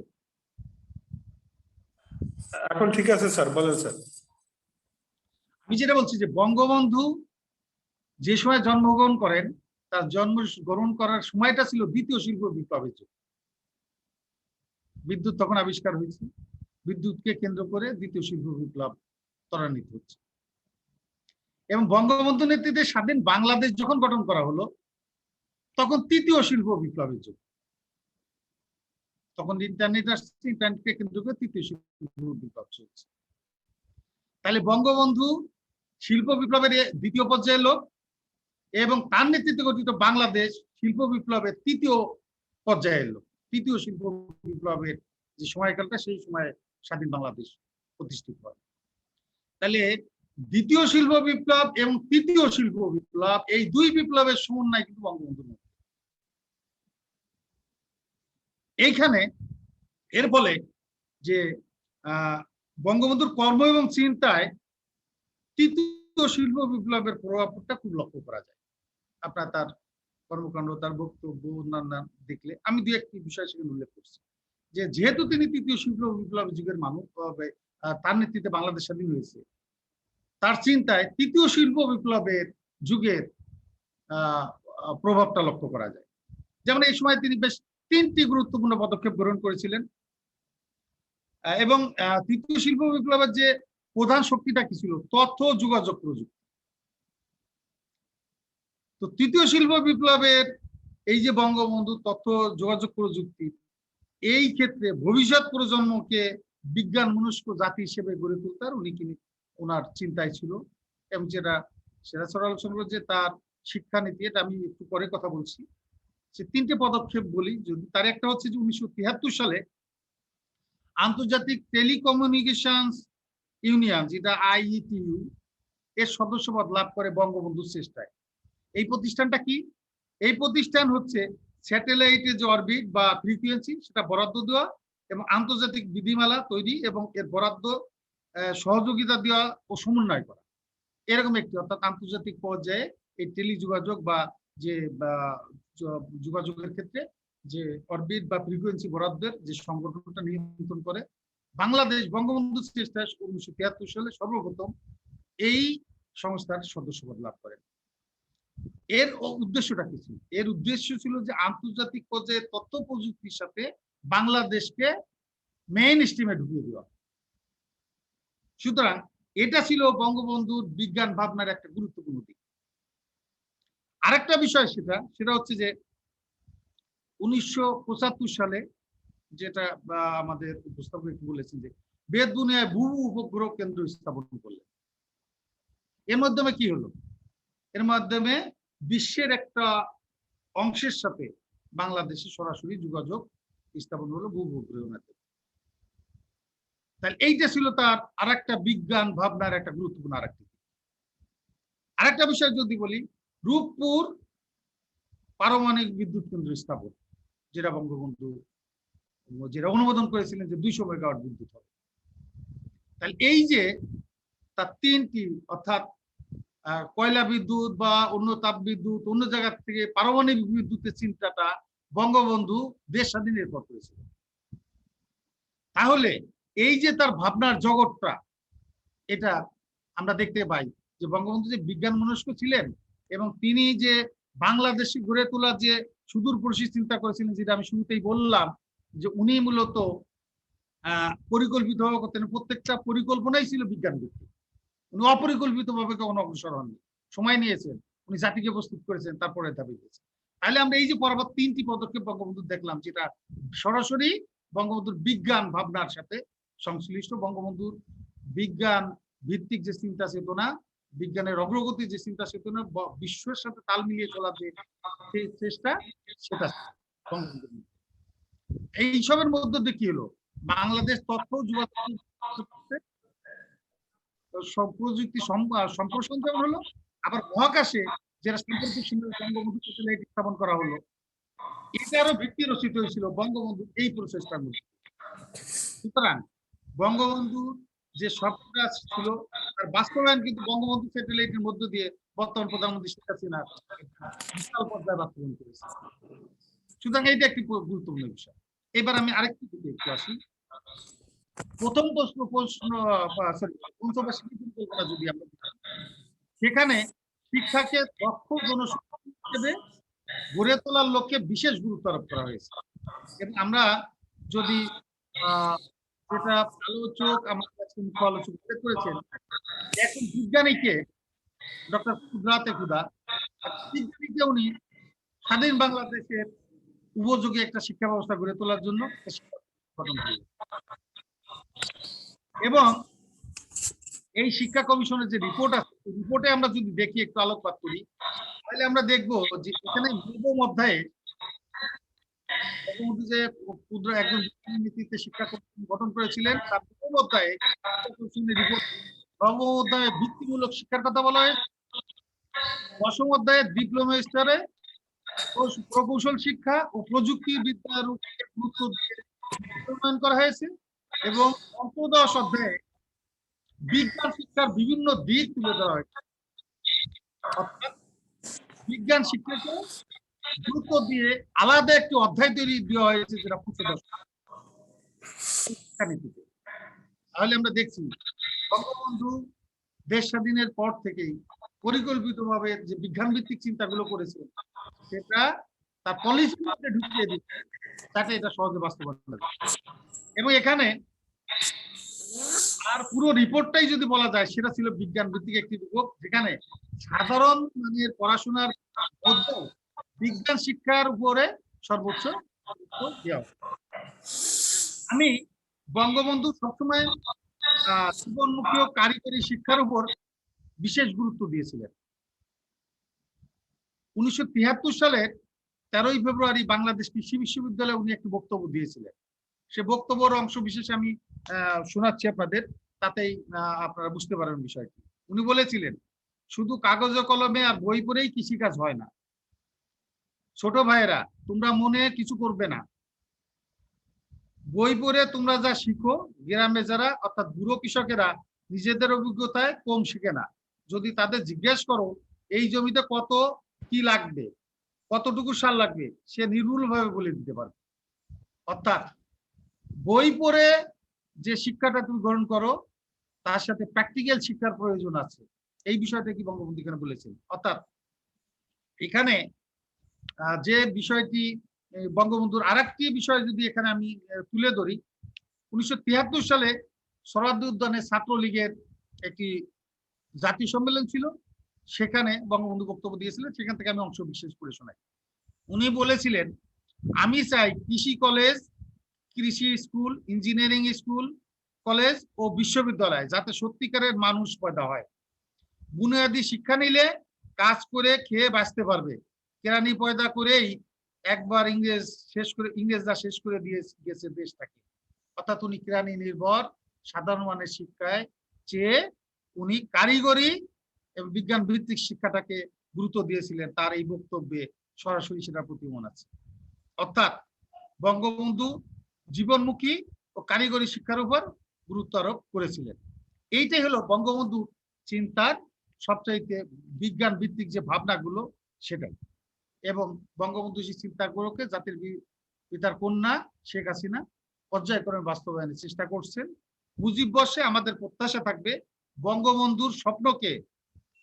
এখন ঠিক আছে স্যার, বলেন স্যার। আমি যেটা বলছি যে বঙ্গবন্ধু যে সময় জন্মগ্রহণ করেন, তার জন্মগ্রহণ করার সময়টা ছিল দ্বিতীয় শিল্প বিপ্লবের যুগ। বিদ্যুৎ তখন আবিষ্কার হয়েছে, বিদ্যুৎকে কেন্দ্র করে দ্বিতীয় শিল্প বিপ্লব ত্বরান্বিত হচ্ছে। এবং বঙ্গবন্ধু নেতৃত্বে স্বাধীন বাংলাদেশ যখন গঠন করা হলো, তখন তৃতীয় শিল্প বিপ্লবের যুগ। তখন ইন্টারনেট আসছে, ইন্টারনেটকে কেন্দ্র করে তৃতীয় শিল্প বিপ্লব চলছে। তাহলে বঙ্গবন্ধু শিল্প বিপ্লবের দ্বিতীয় পর্যায়ের লোক, এবং তার নেতৃত্বে গঠিত বাংলাদেশ শিল্প বিপ্লবের তৃতীয় পর্যায়ের লোক। তৃতীয় শিল্প বিপ্লবের যে সময়কালটা, সেই সময়ে স্বাধীন বাংলাদেশ প্রতিষ্ঠিত হয়। তাহলে দ্বিতীয় শিল্প বিপ্লব এবং তৃতীয় শিল্প বিপ্লব, এই দুই বিপ্লবের সমন্বয় কিন্তু বঙ্গবন্ধুর মধ্যে। এইখানে এর ফলে যে বঙ্গবন্ধুর কর্ম এবং চিন্তায় তৃতীয় শিল্প বিপ্লবের প্রভাবটা খুব লক্ষ্য করা যায়। আপনার তার কর্মকাণ্ড, তার বক্তব্য, অন্যান্য দেখলে আমি দু একটি বিষয় সেখানে উল্লেখ করছি। যে যেহেতু তিনি তৃতীয় শিল্প বিপ্লব যুগের মানুষ, তার নেতৃত্বে বাংলাদেশ স্বাধীন হয়েছে, তার চিন্তায় তৃতীয় শিল্প বিপ্লবের যুগের প্রভাবটা লক্ষ্য করা যায়। যেমন এই সময় তিনি বেশ 3টি গুরুত্বপূর্ণ পদক্ষেপ গ্রহণ করেছিলেন। এবং তৃতীয় শিল্প বিপ্লবের যে প্রধান শক্তিটা কি ছিল? তথ্য যোগাযোগ প্রযুক্তি। তো তৃতীয় শিল্প বিপ্লবের এই যে বঙ্গবন্ধু তথ্য যোগাযোগ প্রযুক্তি, এই ক্ষেত্রে ভবিষ্যৎ প্রজন্মকে বিজ্ঞান মনস্ক জাতি হিসেবে গড়ে তুলতার উনি ওনার চিন্তায় ছিল। এবং যেটা আলোচনা যে তার শিক্ষানীতি, এটা আমি একটু পরে কথা বলছি। সে 3টে পদক্ষেপ বলি যদি, তার একটা হচ্ছে যে 1973 সালে আন্তর্জাতিক টেলিকমিউনিকেশন ইউনিয়ন, যেটা IETU, এর সদস্যপদ লাভ করে বঙ্গবন্ধুর চেষ্টায়। এই প্রতিষ্ঠানটা কি? এই প্রতিষ্ঠান হচ্ছে স্যাটেলাইটের যে অরবিট বা ফ্রিকুয়েন্সি, সেটা বরাদ্দ দেওয়া এবং আন্তর্জাতিক বিধিমালা তৈরি এবং এর বরাদ্দ সহযোগিতা দেওয়া ও সমন্বয় করা, এরকম একটি, অর্থাৎ আন্তর্জাতিক পর্যায়ে এই টেলিযোগাযোগ বা যে যোগাযোগের ক্ষেত্রে যে অরবিট বা ফ্রিকুয়েন্সি বরাদ্দের যে সংগঠনটা নিয়ন্ত্রণ করে। বাংলাদেশ বঙ্গবন্ধুর চেষ্টায় 1973 সালে সর্বপ্রথম এই সংস্থার সদস্যপদ লাভ করেন। এর উদ্দেশ্যটা কি ছিল? এর উদ্দেশ্য ছিল যে আন্তর্জাতিক পর্যায়ে তথ্য প্রযুক্তির সাথে বাংলাদেশকে মেইন স্ট্রিমে ঢুকিয়ে দেওয়া। সুতরাং এটা ছিল বঙ্গবন্ধুর বিজ্ঞান ভাবনার একটা গুরুত্বপূর্ণ দিক। আরেকটা বিষয় সেটা হচ্ছে যে 1975 সালে, যেটা আমাদের উপস্থাপক একটু বলেছেন, যে বেদুনিয়ায় ভূ উপগ্রহ কেন্দ্র স্থাপন করলেন। এর মাধ্যমে কি হলো? এর মাধ্যমে বিশ্বের একটা অংশের সাথে বাংলাদেশের সরাসরি যোগাযোগ স্থাপন হলো ভূ উপগ্রহের মাধ্যমে। তাহলে এইটা ছিল তার আরেকটা বিজ্ঞান ভাবনার একটা গুরুত্বপূর্ণ আরেকটা বিষয় যদি বলি, রূপপুর পারমাণবিক বিদ্যুৎ কেন্দ্র স্থাপন, যেটা বঙ্গবন্ধু যেটা অনুমোদন করেছিলেন যে 200 মেগাওয়াট বিদ্যুৎ হবে। তাহলে এই যে তার 3টি, অর্থাৎ কয়লা বিদ্যুৎ বা অন্য তাপ বিদ্যুৎ, অন্য জায়গা থেকে পারমাণবিক বিদ্যুতের চিন্তাটা বঙ্গবন্ধু দেশ স্বাধীনের পর করেছিলেন। তাহলে এই যে তার ভাবনার জগৎটা, এটা আমরা দেখতে পাই যে বঙ্গবন্ধু যে বিজ্ঞান মনস্ক ছিলেন এবং তিনি যে বাংলাদেশে গড়ে তোলার যে সুদূরপ্রসারী চিন্তা করেছিলেন, যেটা আমি শুরুতেই বললাম যে উনি মূলত পরিকল্পিতভাবে করতেন, প্রত্যেকটা পরিকল্পনাই ছিল বিজ্ঞান ভিত্তিক। উনি অপরিকল্পিতভাবে কখনো অগ্রসর হননি, সময় নিয়েছেন, উনি জাতিকে প্রস্তুত করেছেন, তারপরে ধাপে গিয়েছেন। তাহলে আমরা এই যে পরপর 3টি পদক্ষেপ বঙ্গবন্ধু দেখলাম, যেটা সরাসরি বঙ্গবন্ধুর বিজ্ঞান ভাবনার সাথে সংশ্লিষ্ট, বঙ্গবন্ধুর বিজ্ঞান ভিত্তিক যে চিন্তা চেতনা, বিজ্ঞানের অগ্রগতির যে চিন্তা চেতনা, বিশ্বের সাথে তাল মিলিয়ে চলার যে চেষ্টা, সেটা বঙ্গবন্ধুর। এইসবের মধ্যে দিয়ে কি হলো, বাংলাদেশ তথ্য যোগাযোগ প্রযুক্তি সম্প্রসারণ যেমন হলো, আবার মহাকাশে যারা সাম্প্রতিক সময়ে বঙ্গবন্ধু স্যাটেলাইট স্থাপন করা হলো, এটারও ভিত্তি রচিত হয়েছিল বঙ্গবন্ধুর এই প্রচেষ্টার মধ্যে। সুতরাং বঙ্গবন্ধু যে স্বপ্নটা ছিল তার বাস্তবায়ন কিন্তু বঙ্গবন্ধু স্যাটেলাইটের মধ্য দিয়ে বর্তমান প্রধানমন্ত্রী শেখ হাসিনা বিশাল পর্যায়ে বাস্তবায়ন করেছে। সুতরাং এইটা একটি গুরুত্বপূর্ণ বিষয়। এবার আমি আরেকটি দিকে একটু আসি। প্রথম পঞ্চবার্ষিকী পরিকল্পনা যদি আমরা, সেখানে শিক্ষাকে দক্ষ জনশক্তি হিসেবে গড়ে তোলার লক্ষ্যে বিশেষ গুরুত্ব আরোপ করা হয়েছে। এবং আমরা যদি যেটা আলোচক আমার কাছে মুখ্য আলোচক উল্লেখ করেছেন, এখন বিজ্ঞানীকে ডক্টর কুদরাতে খুদা, বিজ্ঞানীকে উনি স্বাধীন বাংলাদেশের উপযোগী একটা শিক্ষা ব্যবস্থা গড়ে তোলার জন্য গঠন করেন। এবং এই শিক্ষা কমিশনের যে রিপোর্ট আছে, রিপোর্টে আমরা যদি দেখি, একটু আলোকপাত করি, তাহলে আমরা দেখবো যে এখানে নবম অধ্যায়ে যে একজন নীতিতে শিক্ষা কমিশন গঠন করেছিলেন, তার নবম অধ্যায়ে রিপোর্ট, নবম অধ্যায়ে বৃত্তিমূলক শিক্ষার কথা বলা হয়েছে, দশম অধ্যায়ে ডিপ্লোমা স্তরে প্রকৌশল শিক্ষা ও প্রযুক্তি বিদ্যার গুরুত্ব দিয়ে উন্নয়ন করা হয়েছে, এবং পঞ্চদশ অধ্যায়ে বিজ্ঞান শিক্ষার বিভিন্ন দিক তুলে ধরা হয়েছে। অর্থাৎ বিজ্ঞান শিক্ষাকে গুরুত্ব দিয়ে আলাদা একটি অধ্যায় তৈরি দেওয়া হয়েছে, যেটা পঞ্চদশ শিক্ষানীতিতে। তাহলে আমরা দেখছি বঙ্গবন্ধু দেশ স্বাধীনের পর থেকেই পরিকল্পিতভাবে যে বিজ্ঞান ভিত্তিক চিন্তাগুলো করেছে, সেটা তার পলিসির মধ্যে ঢুকিয়ে দিচ্ছে, তাকে এটা সহজে বাস্তবায়ন করা যায়। এবং এখানে আর পুরো রিপোর্টটাই যদি বলা যায়, সেটা ছিল বিজ্ঞান ভিত্তিক একটি রিপোর্ট, যেখানে সাধারণ মানের পড়াশোনার মধ্যে বিজ্ঞান শিক্ষার উপরে সর্বোচ্চ গুরুত্ব দেওয়া। আমি বঙ্গবন্ধু সবসময় জীবনমুখী ও কারিগরি শিক্ষার উপর বিশেষ গুরুত্ব দিয়েছিলেন। 1973 সালের 13ই ফেব্রুয়ারি বাংলাদেশ কৃষি বিশ্ববিদ্যালয়ে উনি একটি বক্তব্য দিয়েছিলেন। সে বক্তব্যের অংশ বিশেষ আমি শোনাচ্ছি আপনাদের, তাতেই আপনারা বুঝতে পারবেন বিষয়টি। উনি বলেছিলেন, শুধু কাগজে কলমে আর বই পড়েই কৃষিকাজ হয় না। ছোট ভাইয়েরা, তোমরা মনে কিছু করবে না, বই পড়ে তোমরা যা শিখো, গ্রামে যারা অর্থাৎ বুড়ো কৃষকেরা নিজেদের অভিজ্ঞতায় কম শিখে না। যদি তাদের জিজ্ঞেস করো এই জমিতে কত কি লাগবে, কতটুকু সার লাগবে, সে নির্ভুল ভাবে বলে দিতে পারবে। অর্থাৎ বই পড়ে যে শিক্ষাটা তুমি গ্রহণ করো, তার সাথে প্র্যাকটিক্যাল শিক্ষার প্রয়োজন আছে। এই বিষয়টা কি বঙ্গবন্ধু এখানে বলেছেন। অর্থাৎ এখানে যে বিষয়টি বঙ্গবন্ধুর আরেকটি বিষয় যদি এখানে আমি তুলে ধরি, 1973 সালে সরাদ্দি উদ্যানে ছাত্রলীগের একটি জাতীয় সম্মেলন ছিল, সেখানে বঙ্গবন্ধু বক্তব্য দিয়েছিলেন। সেখান থেকে আমি অংশ বিশেষ করে শোনাই। উনি বলেছিলেন, আমি চাই কৃষি কলেজ, কৃষি স্কুল, ইঞ্জিনিয়ারিং স্কুল, কলেজ ও বিশ্ববিদ্যালয় যাতে সত্যিকারের মানুষ পয়দা হয়। বুনিয়াদী শিক্ষা নিলে কাজ করে খেয়ে বাঁচতে পারবে, কেরানি পয়দা করেই একবার ইংরেজরা শেষ করে দিয়ে গেছে দেশটাকে। অর্থাৎ উনি কেরানি নির্ভর সাধারণ মানের শিক্ষায় চেয়ে উনি কারিগরি এবং বিজ্ঞান ভিত্তিক শিক্ষাটাকে গুরুত্ব দিয়েছিলেন। তার এই বক্তব্যে সরাসরি সেটা প্রতিমন আছে। অর্থাৎ বঙ্গবন্ধু জীবনমুখী ও কারিগরি শিক্ষার উপর গুরুত্ব আরোপ করেছিলেন। এইটাই হলো বঙ্গবন্ধু চিন্তার সবচাইতে বিজ্ঞান ভিত্তিক যে ভাবনাগুলো, সেটাই। এবং বঙ্গবন্ধু সেই চিন্তাগুলোকে জাতির পিতার কন্যা শেখ হাসিনা পর্যায়ক্রমে বাস্তবায়নের চেষ্টা করছেন। মুজিব বর্ষে আমাদের প্রত্যাশা থাকবে বঙ্গবন্ধুর স্বপ্নকে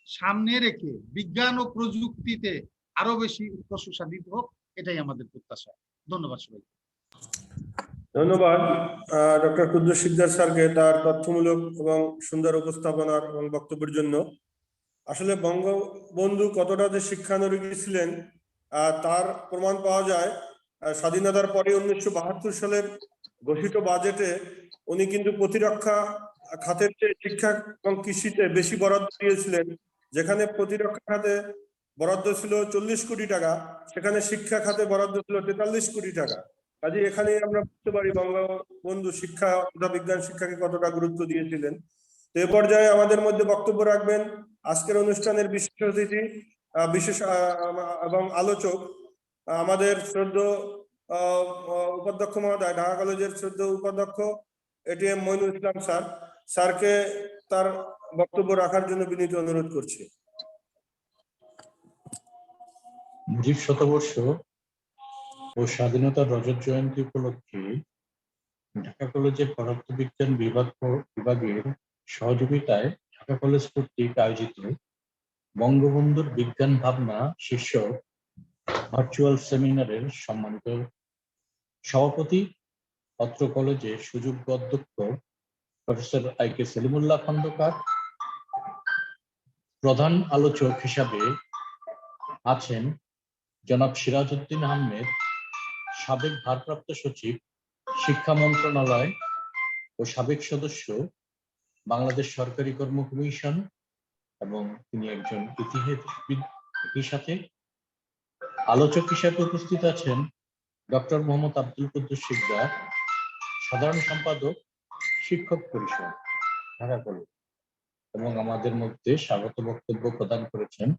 সামনে রেখে বিজ্ঞান ও প্রযুক্তিতে আরো বেশি উৎকর্ষ সাধিত হোক, এটাই আমাদের প্রত্যাশা। ধন্যবাদ সবাই। ধন্যবাদ ডক্টর কুদ্দুস শিকদার স্যারকে তার তথ্যমূলক এবং সুন্দর উপস্থাপনার এবং বক্তব্যের জন্য। আসলে বঙ্গবন্ধু কতটা যে শিক্ষানুরাগী ছিলেন তার প্রমাণ পাওয়া যায় স্বাধীনতার পরে 1972 সালের ঘোষিত বাজেটে উনি কিন্তু প্রতিরক্ষা খাতের চেয়ে শিক্ষা এবং কৃষিতে বেশি বরাদ্দ দিয়েছিলেন। যেখানে প্রতিরক্ষা খাতে বরাদ্দ ছিল 40 কোটি টাকা, সেখানে শিক্ষা খাতে বরাদ্দ ছিল 43 কোটি টাকা। কাজে এখানে আমরা বুঝতে পারি বঙ্গবন্ধু শিক্ষা তথা বিজ্ঞান শিক্ষাকে কতটা গুরুত্ব দিয়েছিলেন। তো এ পর্যায়ে আমাদের মধ্যে বক্তব্য রাখবেন আজকের অনুষ্ঠানের বিশেষ অতিথি বিশেষ এবং আলোচক আমাদের শ্রদ্ধেয় উপাধ্যক্ষ মহোদয়, ঢাকা কলেজের শ্রদ্ধেয় উপাধ্যক্ষ এটিএম মইনুল ইসলাম স্যার। স্যারকে তার বক্তব্য রাখার জন্য বিনীত অনুরোধ করছি। মুজিব শতবর্ষ ও স্বাধীনতার রজত জয়ন্তী উপলক্ষে ঢাকা কলেজের পদার্থবিজ্ঞান বিভাগের সহযোগিতায় ঢাকা কলেজ কর্তৃক আয়োজিত বঙ্গবন্ধুর বিজ্ঞান ভাবনা শীর্ষক ভার্চুয়াল সেমিনারের সম্মানিত সভাপতি, অত্র কলেজের সুযোগ্য অধ্যক্ষ প্রফেসর IK সেলিমুল্লাহ খন্দকার। প্রধান আলোচক হিসাবে আছেন জনাব সিরাজউদ্দিন আহমেদ, সাবেক ভারপ্রাপ্ত সচিব, শিক্ষা মন্ত্রণালয় ও সাবেক সদস্য, বাংলাদেশ সরকারি কর্ম কমিশন, এবং তিনি একজন ইতিহাসবিদ। একই সাথে আলোচক হিসেবে উপস্থিত আছেন ডক্টর মোহাম্মদ আব্দুল কুদ্দুস শিকদার, সাধারণ সম্পাদক, শিক্ষক পরিষদ, ঢাকা কলেজ। এবং আমাদের মধ্যে স্বাগত বক্তব্য প্রদান করেছেন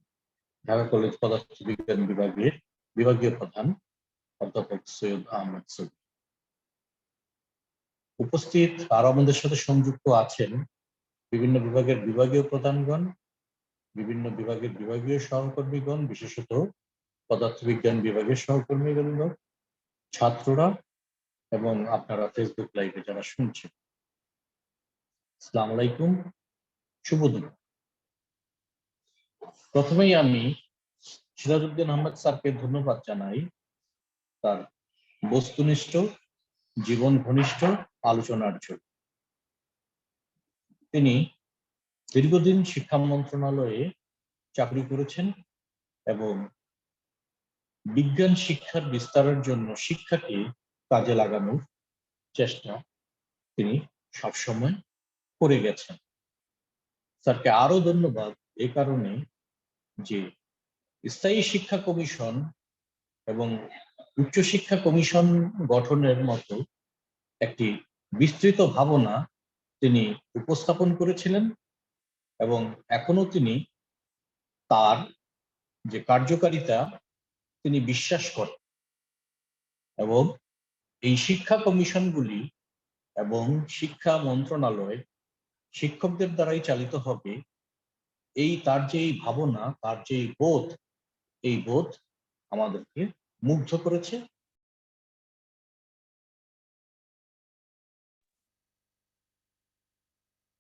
ঢাকা কলেজ পদার্থবিজ্ঞান বিভাগের বিভাগীয় প্রধান অধ্যাপক সৈয়দ আহমদ সুবি। উপস্থিত আর আমাদের সাথে সংযুক্ত আছেন বিভিন্ন বিভাগের বিভাগীয় প্রধানগণ, বিভিন্ন বিভাগের বিভাগীয় সহকর্মীগণ, বিশেষত পদার্থবিজ্ঞান বিভাগের সহকর্মীগণ, ছাত্ররা এবং আপনারা ফেসবুক লাইভে যারা শুনছেন। আসসালামু আলাইকুম, শুভ দুপুর। প্রথমেই আমি সিরাজউদ্দিন আহমেদ স্যারকে ধন্যবাদ জানাই তার বস্তুনিষ্ঠ, জীবন ঘনিষ্ঠ আলোচনার জন্য। তিনি দীর্ঘদিন শিক্ষা মন্ত্রণালয়ে চাকরি করেছেন এবং বিজ্ঞান শিক্ষার বিস্তারের জন্য শিক্ষাকে কাজে লাগানোর চেষ্টা তিনি সবসময় করে গেছেন। স্যারকে আরো ধন্যবাদ এই কারণে যে স্থায়ী শিক্ষা কমিশন এবং উচ্চশিক্ষা কমিশন গঠনের মতো একটি বিস্তৃত ভাবনা তিনি উপস্থাপন করেছিলেন এবং এখনো তিনি তার যে কার্যকারিতা তিনি বিশ্বাস করেন এবং এই শিক্ষা কমিশনগুলি এবং শিক্ষা মন্ত্রণালয় শিক্ষকদের দ্বারাই চালিত হবে। তার যে এই ভাবনা, তার যে বোধ, এই বোধ আমাদেরকে মুগ্ধ করেছে।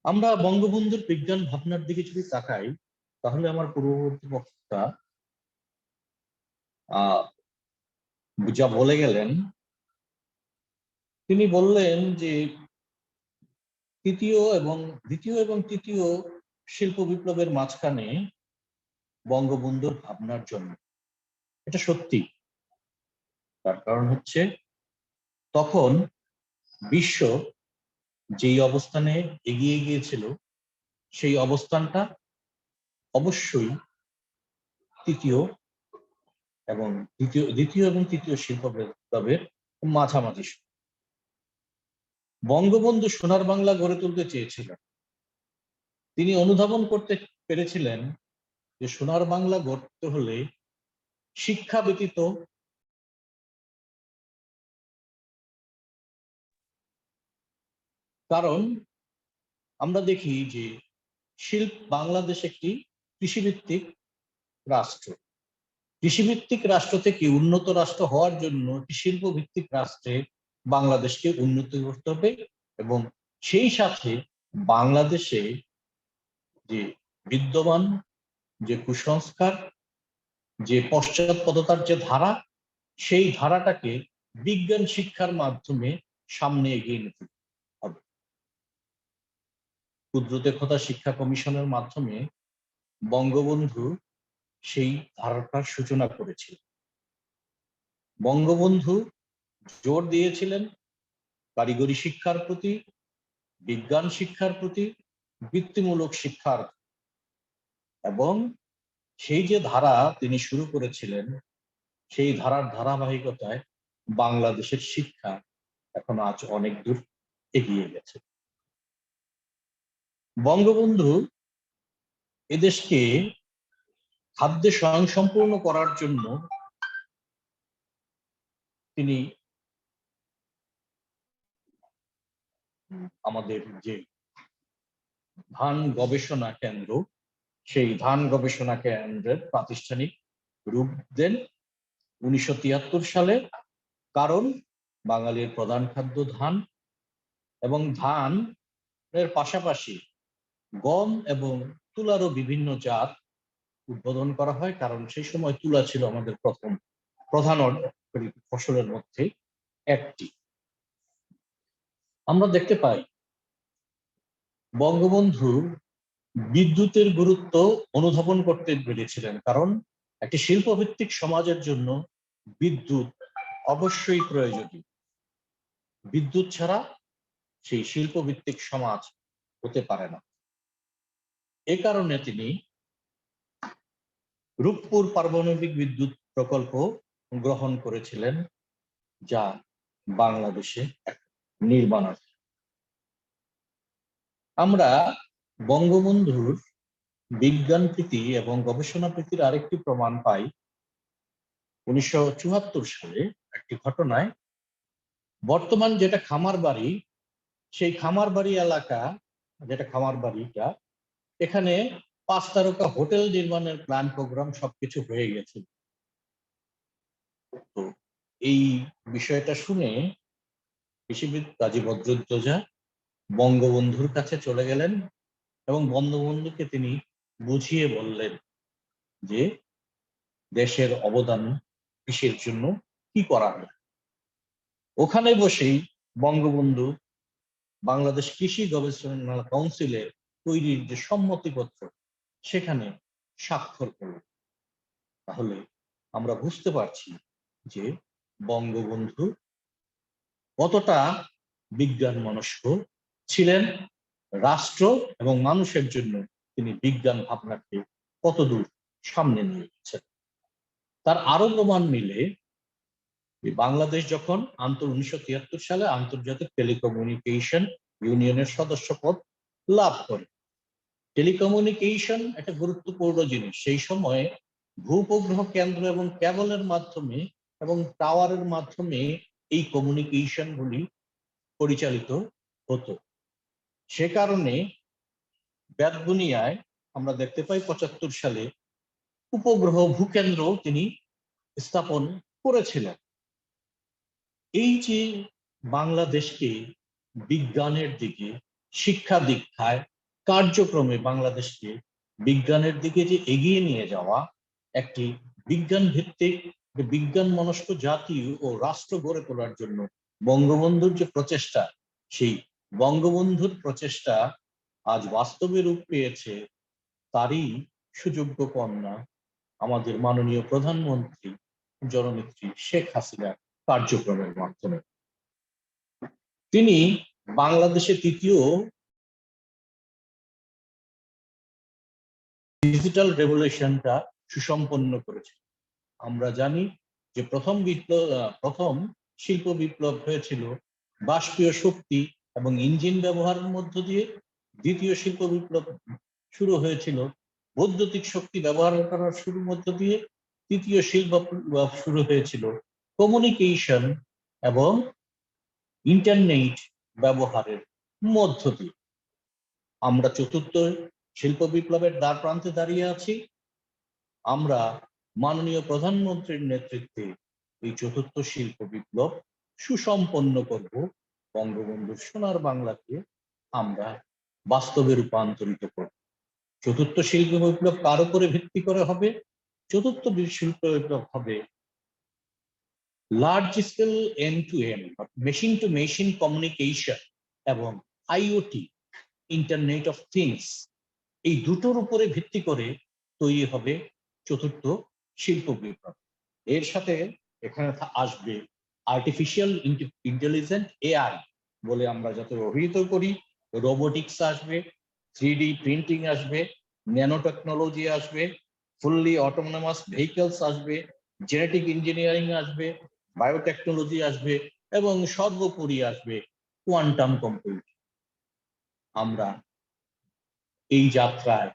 আমরা বঙ্গবন্ধুর বিজ্ঞান ভাবনার দিকে যদি তাকাই, তাহলে আমার পূর্ববর্তী বক্তা যা বলে গেলেন, তিনি বললেন যে দ্বিতীয় এবং তৃতীয় শিল্প বিপ্লবের মাঝখানে বঙ্গবন্ধুর ভাবনার জন্য। এটা সত্যি। তার কারণ হচ্ছে তখন বিশ্ব যেই অবস্থানে এগিয়ে গিয়েছিল, সেই অবস্থানটা অবশ্যই দ্বিতীয় এবং তৃতীয় শিল্প বিপ্লবের মাঝামাঝি। বঙ্গবন্ধু সোনার বাংলা গড়ে তুলতে চেয়েছিলেন। তিনি অনুধাবন করতে পেরেছিলেন যে সোনার বাংলা গড়তে হলে শিক্ষা ব্যতীত কারণ আমরা দেখি যে বাংলাদেশ একটি কৃষিভিত্তিক রাষ্ট্র। কৃষিভিত্তিক রাষ্ট্র থেকে উন্নত রাষ্ট্র হওয়ার জন্য শিল্প ভিত্তিক রাষ্ট্রে বাংলাদেশকে উন্নতি করতে হবে এবং সেই সাথে বাংলাদেশে যে বিদ্যমান যে কুসংস্কার, যে পশ্চাৎপদতার যে ধারা, সেই ধারাটাকে বিজ্ঞান শিক্ষার মাধ্যমে সামনে এগিয়ে নিতে হবে। ক্ষুদ্র দক্ষতা শিক্ষা কমিশনের মাধ্যমে বঙ্গবন্ধু সেই ধারাটার সূচনা করেছিল। বঙ্গবন্ধু জোর দিয়েছিলেন কারিগরি শিক্ষার প্রতি, বিজ্ঞান শিক্ষার প্রতি, বৃত্তিমূলক শিক্ষার, এবং সেই যে ধারা তিনি শুরু করেছিলেন সেই ধারার ধারাবাহিকতায় বাংলাদেশের শিক্ষা এখন আজ অনেক দূর এগিয়ে গেছে। বঙ্গবন্ধু এদেশকে খাদ্যে স্বয়ংসম্পূর্ণ করার জন্য তিনি আমাদের যে ধান গবেষণা কেন্দ্র, সেই ধান গবেষণা কেন্দ্রের প্রাতিষ্ঠানিক রূপ দেন 1973 সালে। কারণ বাঙালির প্রধান খাদ্য ধান, এবং ধান এর পাশাপাশি গম এবং তুলারও বিভিন্ন জাত উদ্বোধন করা হয়, কারণ সেই সময় তুলা ছিল আমাদের প্রধান অর্থকরী ফসলের মধ্যে একটি। আমরা দেখতে পাই বঙ্গবন্ধু বিদ্যুতের গুরুত্ব অনুধাবন করতে পেরেছিলেন, কারণ একটি শিল্পভিত্তিক সমাজের জন্য বিদ্যুৎ অবশ্যই প্রয়োজনীয়। বিদ্যুৎ ছাড়া সেই শিল্পভিত্তিক সমাজ হতে পারে না। এ কারণে তিনি রূপপুর পারমাণবিক বিদ্যুৎ প্রকল্প গ্রহণ করেছিলেন, যা বাংলাদেশে নির্মাণাধীন। আমরা বঙ্গবন্ধুর বিজ্ঞান প্রীতি এবং গবেষণা প্রীতির আরেকটি প্রমাণ পাই 1974 সালে একটি ঘটনায়। বর্তমান যেটা খামার বাড়ি, সেই খামার বাড়ি এলাকা, যেটা খামার বাড়িটা, এখানে 5 তারকা হোটেল নির্মাণের প্ল্যান প্রোগ্রাম সবকিছু হয়ে গেছে। তো এই বিষয়টা শুনে কৃষিবিদ কাজী বদরুদ্দোজা বঙ্গবন্ধুর কাছে চলে গেলেন এবং বঙ্গবন্ধুকে তিনি বুঝিয়ে বললেন যে দেশের অবদান কৃষির জন্য কি করা হয়। ওখানে বসেই বঙ্গবন্ধু বাংলাদেশ কৃষি গবেষণা কাউন্সিলের তৈরির যে সম্মতিপত্র, সেখানে স্বাক্ষর করলেন। তাহলে আমরা বুঝতে পারছি যে বঙ্গবন্ধু কতটা বিজ্ঞান মনস্ক ছিলেন, রাষ্ট্র এবং মানুষের জন্য তিনি বিজ্ঞান ভাবনাকে কতদূর সামনে নিয়ে গেছেন। তার আরো প্রমাণ মিলে বাংলাদেশ যখন 1973 সালে আন্তর্জাতিক টেলিকমিউনিকেশন ইউনিয়নের সদস্যপদ লাভ করে। টেলিকমিউনিকেশন একটা গুরুত্বপূর্ণ জিনিস। সেই সময়ে ভূপগ্রহ কেন্দ্র এবং কেবলের মাধ্যমে এবং টাওয়ারের মাধ্যমে এই কমিউনিকেশন গুলি পরিচালিত হতো। সে কারণে বেতবুনিয়ায় আমরা দেখতে পাই 75 সালে উপগ্রহ ভূকেন্দ্র তিনি স্থাপন করেছিলেন। এই যে বাংলাদেশকে বিজ্ঞানের দিকে, শিক্ষা দীক্ষায়, কার্যক্রমে বাংলাদেশকে বিজ্ঞানের দিকে যে এগিয়ে নিয়ে যাওয়া, একটি বিজ্ঞান ভিত্তিক বিজ্ঞান মনস্ক জাতি ও রাষ্ট্র গড়ে তোলার জন্য বঙ্গবন্ধুর যে প্রচেষ্টা, সেই বঙ্গবন্ধুর প্রচেষ্টা আজ বাস্তবে রূপ পেয়েছে তারই সুযোগ্য কন্যা আমাদের মাননীয় প্রধানমন্ত্রী জননেত্রী শেখ হাসিনার কার্যক্রমের মাধ্যমে। তিনি বাংলাদেশে তৃতীয় ডিজিটাল রেভলিউশনটা সুসম্পন্ন করেছে। আমরা জানি যে প্রথম শিল্প বিপ্লব হয়েছিল বাষ্পীয় শক্তি এবং ইঞ্জিন ব্যবহারের মধ্য দিয়ে। দ্বিতীয় শিল্প বিপ্লব শুরু হয়েছিল বৈদ্যুতিক শক্তি ব্যবহার করার শুরুর মধ্য দিয়ে। তৃতীয় শিল্প বিপ্লব শুরু হয়েছিল কমিউনিকেশন এবং ইন্টারনেট ব্যবহারের মধ্য দিয়ে। আমরা চতুর্থ শিল্প বিপ্লবের দ্বার প্রান্তে দাঁড়িয়ে আছি। আমরা মাননীয় প্রধানমন্ত্রীর নেতৃত্বে এই চতুর্থ শিল্প বিপ্লব সুসম্পন্ন করব। বঙ্গবন্ধুর সোনার বাংলাকে আমরা বাস্তবে রূপান্তরিত করব। চতুর্থ শিল্প বিপ্লব কার উপরে ভিত্তি করে হবে? চতুর্থ শিল্প বিপ্লব হবে large scale end to end machine to machine communication এবং আইওটি ইন্টারনেট অফ থিংস, এই দুটোর উপরে ভিত্তি করে তৈরি হবে চতুর্থ শিল্প বিপ্লব। এর সাথে এখানে আসবে আর্টিফিশিয়াল ইন্টেলিজেন্ট, এআই বলে আমরা যাতে অভিহিত করি, রোবোটিক্স আসবে, 3D প্রিন্টিং আসবে, ন্যানো টেকনোলজি আসবে, ফুললি অটোনোমাস ভেহিকলস আসবে, জেনেটিক ইঞ্জিনিয়ারিং আসবে, বায়োটেকনোলজি আসবে এবং সর্বোপরি আসবে কোয়ান্টাম কম্পিউটিং। আমরা এই যাত্রায়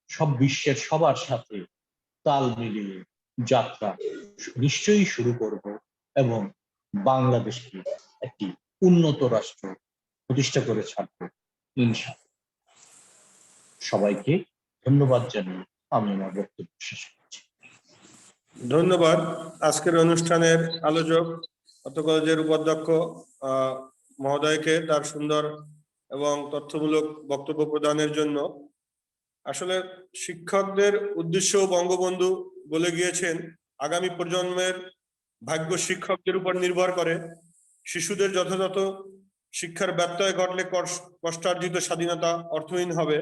সব বিশ্বের সবার সাথে তাল মিলিয়ে যাত্রা নিশ্চয়ই শুরু করব এবং বাংলাদেশকে একটি উন্নত রাষ্ট্র প্রতিষ্ঠা করে ছাড়ব ইনশাআল্লাহ। সবাইকে ধন্যবাদ জানিয়ে আমি আমার বক্তব্য শেষ করছি। ধন্যবাদ। আজকের অনুষ্ঠানের আলোচক অত্র কলেজের উপাধ্যক্ষ মহোদয়কে তার সুন্দর এবং তথ্যমূলক বক্তব্য প্রদানের জন্য। আসলে শিক্ষকদের উদ্দেশ্য বঙ্গবন্ধু বলে গিয়েছেন, আগামী প্রজন্মের ভাগ্য শিক্ষকদের উপর নির্ভর করে। শিশুদের যথাযথ শিক্ষার ব্যত্যয় ঘটলে কষ্টার্জিত স্বাধীনতা অর্থহীন হবে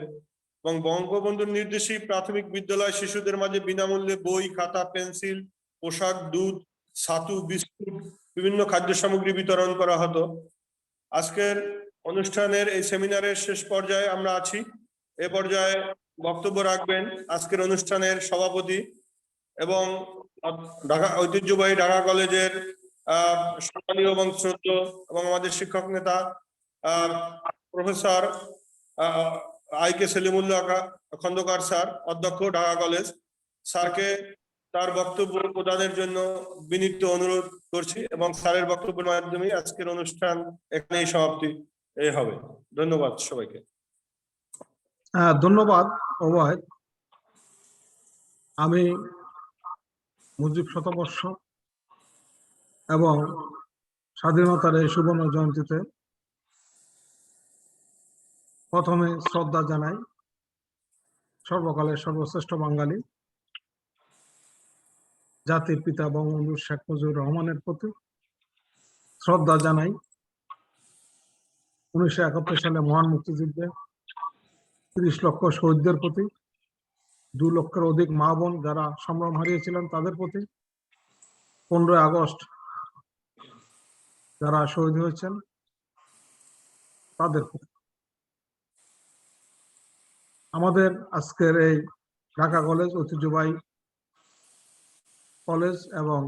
এবং বঙ্গবন্ধুর নির্দেশেই প্রাথমিক বিদ্যালয় শিশুদের মাঝে বিনামূল্যে বই, খাতা, পেন্সিল, পোশাক, দুধ, ছাতু, বিস্কুট, বিভিন্ন খাদ্য সামগ্রী বিতরণ করা হতো। আজকের অনুষ্ঠানের এই সেমিনারের শেষ পর্যায়ে আমরা আছি। এ পর্যায়ে বক্তব্য রাখবেন আজকের অনুষ্ঠানের সভাপতি এবং ঢাকা ঐতিহ্যবাহী ঢাকা কলেজের সম্মানীয় এবং শ্রদ্ধেয় এবং আমাদের শিক্ষক নেতা প্রফেসর আইকে সেলিমুল্লাহ খন্দকার স্যার, অধ্যক্ষ ঢাকা কলেজ। স্যারকে তার বক্তব্য প্রদানের জন্য বিনীত অনুরোধ করছি এবং স্যারের বক্তব্যের মাধ্যমে আজকের অনুষ্ঠান এখানেই সমাপ্তি হবে। ধন্যবাদ সবাইকে। ধন্যবাদ অভয়। আমি মুজিব শতবর্ষ এবং স্বাধীনতার এই সুবর্ণ জয়ন্তীতে প্রথমে শ্রদ্ধা জানাই সর্বকালের সর্বশ্রেষ্ঠ বাঙালি জাতির পিতা বঙ্গবন্ধু শেখ মুজিবুর রহমানের প্রতি। শ্রদ্ধা জানাই 1971 সালে মহান মুক্তিযুদ্ধে 30 লক্ষ শহীদদের প্রতি, 2 লক্ষের অধিক মা বোন যারা সম্ভ্রম হারিয়েছিলেন তাদের প্রতি, 15 আগস্ট যারা শহীদ হয়েছেন তাদের প্রতি। আমাদের আজকের এই ঢাকা কলেজ ঐতিহ্যবাহী কলেজ এবং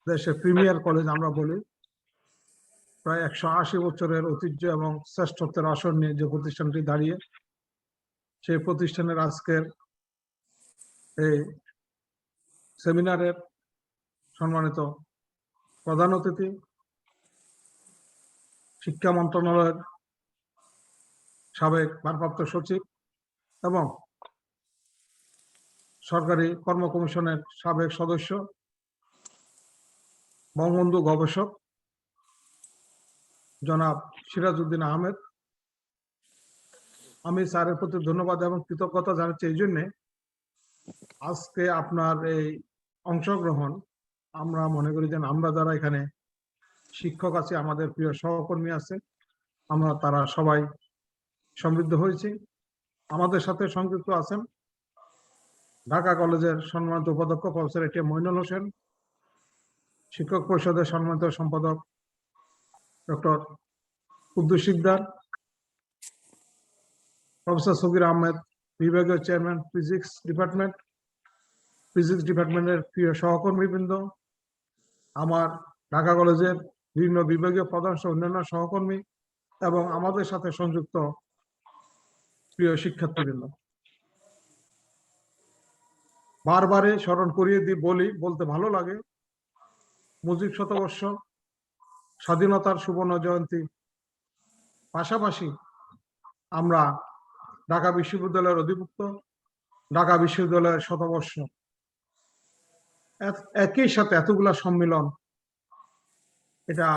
দেশের প্রিমিয়ার কলেজ আমরা বলি। প্রায় 180 বছরের ঐতিহ্য এবং শ্রেষ্ঠত্বের আসন নিয়ে যে প্রতিষ্ঠানটি দাঁড়িয়ে, সেই প্রতিষ্ঠানের আজকের এই সেমিনারের সম্মানিত প্রধান অতিথি শিক্ষা মন্ত্রণালয়ের সাবেক ভারপ্রাপ্ত সচিব এবং সরকারি কর্ম কমিশনের সাবেক সদস্য, বঙ্গবন্ধু গবেষক জনাব সিরাজউদ্দিন আহমেদ। আমি স্যারের প্রতি ধন্যবাদ এবং কৃতজ্ঞতা জানাচ্ছি এই জন্যে, আজকে আপনার এই অংশগ্রহণ আমরা মনে করি যে আমরা যারা এখানে শিক্ষক আছে, আমাদের প্রিয় সহকর্মী আছে, আমরা তারা সবাই সমৃদ্ধ হয়েছি। আমাদের সাথে সংযুক্ত আছেন ঢাকা কলেজের সম্মানিত উপাধ্যক্ষ প্রফেসর এ কে মইনুল হোসেন, শিক্ষক পরিষদের সম্মানিত সম্পাদক ডক্টর কুদ্দুস শিকদার, প্রফেসর সগির আহমেদ, বিভাগীয় চেয়ারম্যান ফিজিক্স ডিপার্টমেন্টের প্রিয় সহকর্মীবৃন্দ, আমার ঢাকা কলেজের বিভিন্ন বিভাগীয় প্রধান সহ অন্যান্য সহকর্মী এবং আমাদের সাথে সংযুক্ত প্রিয় শিক্ষার্থীবৃন্দ, বারবারে স্মরণ করিয়ে বলতে ভালো লাগে, মুজিব শতবর্ষ, স্বাধীনতার সুবর্ণ জয়ন্তী, পাশাপাশি আমরা ঢাকা বিশ্ববিদ্যালয়ের অধিভুক্ত, ঢাকা বিশ্ববিদ্যালয়ের শতবর্ষ, একই সাথে এতগুলা সম্মিলন, এটা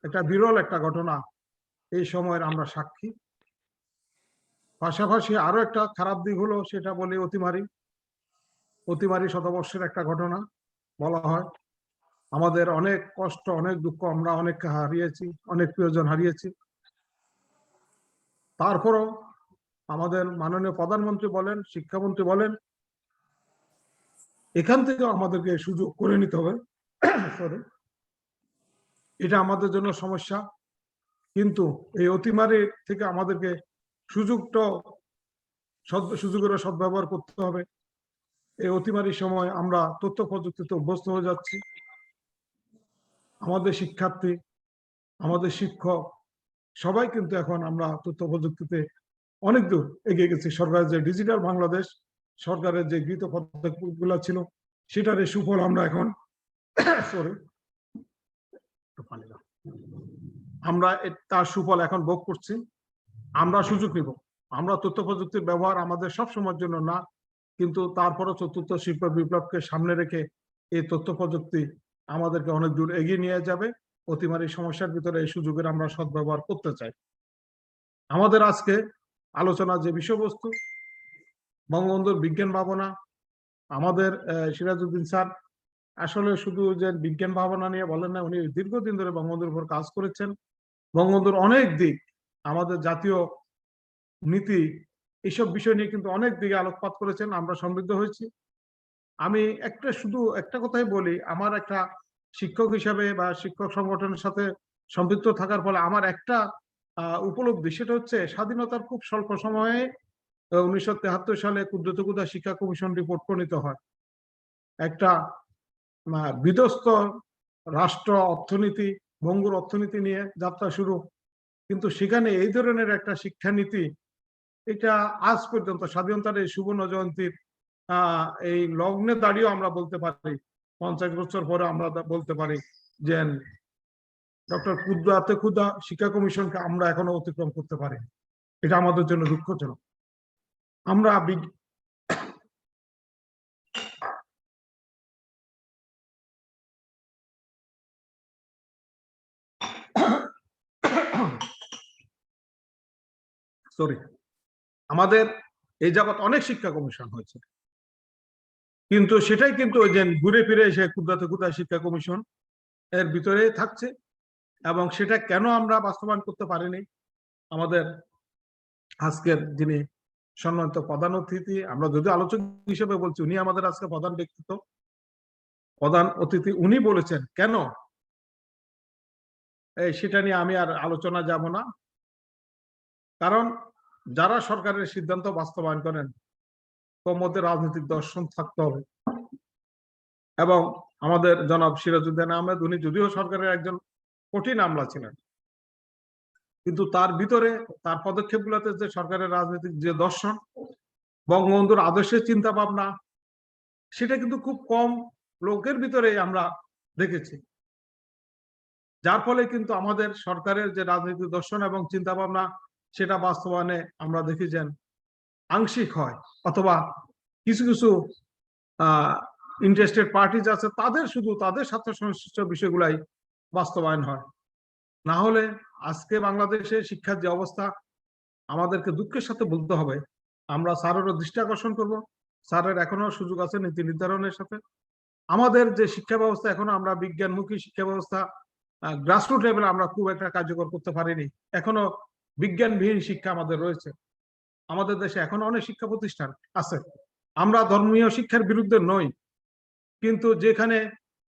একটা বিরল একটা ঘটনা। এই সময়ের আমরা সাক্ষী। পাশাপাশি আরো একটা খারাপ দিক হলো, সেটা বলি অতিমারি শতবর্ষের একটা ঘটনা বলা হয়। আমাদের অনেক কষ্ট, অনেক দুঃখ, আমরা অনেককে হারিয়েছি, অনেক প্রিয়জন হারিয়েছি। তারপরও আমাদের মাননীয় প্রধানমন্ত্রী বলেন, শিক্ষামন্ত্রী বলেন, এখান থেকে আমাদেরকে সুযোগ করে নিতে হবে। সরি, এটা আমাদের জন্য সমস্যা, কিন্তু এই অতিমারি থেকে আমাদেরকে সুযোগের সদ্ব্যবহার করতে হবে। এই অতিমারির সময় আমরা তথ্য প্রযুক্তিতে অভ্যস্ত হয়ে যাচ্ছি। আমাদের শিক্ষার্থী, আমাদের শিক্ষক সবাই কিন্তু এখন আমরা তথ্য প্রযুক্তিতে অনেক দূর এগিয়ে গেছি। সরকারের যে ডিজিটাল বাংলাদেশ, সরকারের যে গৃহীত পদক্ষেপগুলো ছিল, সেটার সুফল আমরা এখন আমরা তার সুফল এখন ভোগ করছি। আমরা সুযোগ নিব। আমরা তথ্য প্রযুক্তির ব্যবহার আমাদের সব সময়ের জন্য না, কিন্তু তারপরও চতুর্থ শিল্প বিপ্লবকে সামনে রেখে এই তথ্য প্রযুক্তি আমাদেরকে অনেক দূর এগিয়ে নিয়ে যাবে। অতিমারী সমস্যার ভিতরে এই সুযোগের আমরা সদ্ব্যবহার করতে চাই। আমাদের আজকে আলোচনা যে বিষয়বস্তু, বঙ্গবন্ধুর বিজ্ঞান ভাবনা। আমাদের সিরাজউদ্দিন স্যার আসলে শুধু যে বিজ্ঞান ভাবনা নিয়ে বলেন না, উনি দীর্ঘদিন ধরে বঙ্গবন্ধুর উপর কাজ করেছেন। বঙ্গবন্ধুর অনেক দিক, আমাদের জাতীয় নীতি, এইসব বিষয় নিয়ে কিন্তু অনেক দিকে আলোকপাত করেছেন। আমরা সমৃদ্ধ হয়েছি। আমি শুধু একটা কথাই বলি, আমার একটা শিক্ষক হিসাবে বা শিক্ষক সংগঠনের সাথে সম্পৃক্ত থাকার ফলে আমার একটা উপলব্ধি, সেটা হচ্ছে স্বাধীনতার খুব স্বল্প সময়ে 1973 সালে ক্ষুদ্র ক্ষুদ্র শিক্ষা কমিশন রিপোর্ট প্রণীত হয়। একটা বিধ্বস্ত রাষ্ট্র অর্থনীতি, ভঙ্গুর অর্থনীতি নিয়ে যাত্রা শুরু, কিন্তু সেখানে এই ধরনের একটা শিক্ষানীতি, এটা আজ পর্যন্ত স্বাধীনতার এই সুবর্ণ জয়ন্তীর এই লগ্নে দাঁড়িয়েও আমরা বলতে পারি, 50 বছর পরে আমরা বলতে পারি যে ডক্টর ক্ষুদ্র শিক্ষা কমিশনকে আমরা এখনো অতিক্রম করতে পারি। এটা আমাদের জন্য দুঃখজনক। আমরা আমাদের এই যাবৎ অনেক শিক্ষা কমিশন হয়েছে, কিন্তু সেটাই কিন্তু ওই যে ঘুরে ফিরে এসে ক্ষুদ্র শিক্ষা কমিশন এর ভিতরে থাকছে। এবং সেটা কেন আমরা বাস্তবায়ন করতে পারিনি? আমাদের আজকের যিনি সম্মানিত প্রধান অতিথি, আমরা যদি আলোচক হিসেবে বলছি, উনি আমাদের আজকে প্রধান ব্যক্তিত্ব, প্রধান অতিথি, উনি বলেছেন কেন, সেটা নিয়ে আমি আর আলোচনা যাব না। কারণ যারা সরকারের সিদ্ধান্ত বাস্তবায়ন করেন, তার মধ্যে রাজনৈতিক দর্শন থাকতে হবে। এবং আমাদের জনাব সিরাজউদ্দিন আহমেদ, উনি যদিও সরকারের একজন কঠিন আমলা ছিলেন, কিন্তু তার ভিতরে তার পদক্ষেপগুলোতে যে সরকারের রাজনৈতিক যে দর্শন, বঙ্গবন্ধুর আদর্শের চিন্তা ভাবনা, সেটা কিন্তু খুব কম লোকের ভিতরে আমরা দেখেছি। যার ফলে কিন্তু আমাদের সরকারের যে রাজনৈতিক দর্শন এবং চিন্তা ভাবনা, সেটা বাস্তবায়নে আমরা দেখি যে আংশিক হয়, অথবা কিছু কিছু ইন্টারেস্টেড পার্টিজ আছে, শুধু তাদের স্বার্থ সংশ্লিষ্ট বিষয়গুলাই বাস্তবায়ন হয়। না হলে আজকে বাংলাদেশে শিক্ষার যে অবস্থা, আমাদেরকে দুঃখের সাথে বলতে হবে, আমরা স্যারেরও দৃষ্টি আকর্ষণ করব, স্যারের এখনো সুযোগ আছে নীতি নির্ধারণের সাথে। আমাদের যে শিক্ষা ব্যবস্থা, এখনো আমরা বিজ্ঞানমুখী শিক্ষা ব্যবস্থা গ্রাসরুট লেভেলে আমরা খুব একটা কার্যকর করতে পারিনি। এখনো বিজ্ঞানবিহীন শিক্ষা আমাদের রয়েছে। আমাদের দেশে এখনো অনেক শিক্ষা প্রতিষ্ঠান আছে। আমরা ধর্মীয় শিক্ষার বিরুদ্ধে নই, কিন্তু যেখানে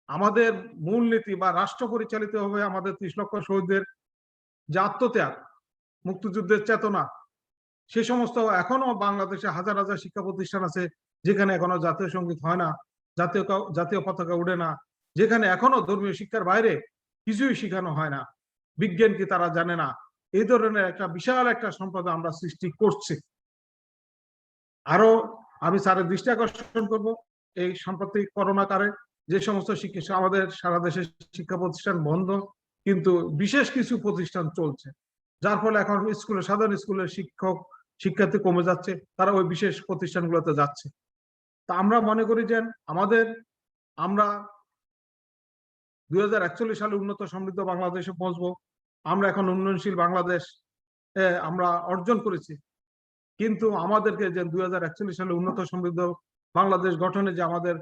আমাদের মূলনীতি বা রাষ্ট্র পরিচালিত হবে, আমাদের 30 লক্ষ শহীদদের যে আত্মত্যাগ, মুক্তিযুদ্ধের চেতনা, সে সমস্ত এখনো বাংলাদেশে হাজার হাজার শিক্ষা প্রতিষ্ঠান আছে যেখানে এখনো জাতীয় সঙ্গীত হয় না, জাতীয় পতাকা উড়ে না, যেখানে এখনো ধর্মীয় শিক্ষার বাইরে কিছুই শেখানো হয় না, বিজ্ঞান কি তারা জানে না। এই ধরনের একটা বিশাল একটা সম্প্রদায় আমরা সৃষ্টি করছি। আরো আমি স্যারের দৃষ্টি আকর্ষণ করবো, এই সম্প্রতি করোনা কালে যে সমস্ত শিক্ষা, আমাদের সারা দেশের শিক্ষা প্রতিষ্ঠান বন্ধ, কিন্তু বিশেষ কিছু প্রতিষ্ঠান চলছে, যার ফলে এখন সাধারণ স্কুলের শিক্ষার্থী কমে যাচ্ছে, তারা ওই বিশেষ প্রতিষ্ঠানগুলোতে যাচ্ছে। তা আমরা মনে করি যে আমরা 2041 সালে উন্নত সমৃদ্ধ বাংলাদেশে পৌঁছবো। আমরা এখন উন্নয়নশীল বাংলাদেশ আমরা অর্জন করেছি, কিন্তু আমাদেরকে যে 2041 সালে উন্নত সমৃদ্ধ বাংলাদেশ গঠনে যে আমাদের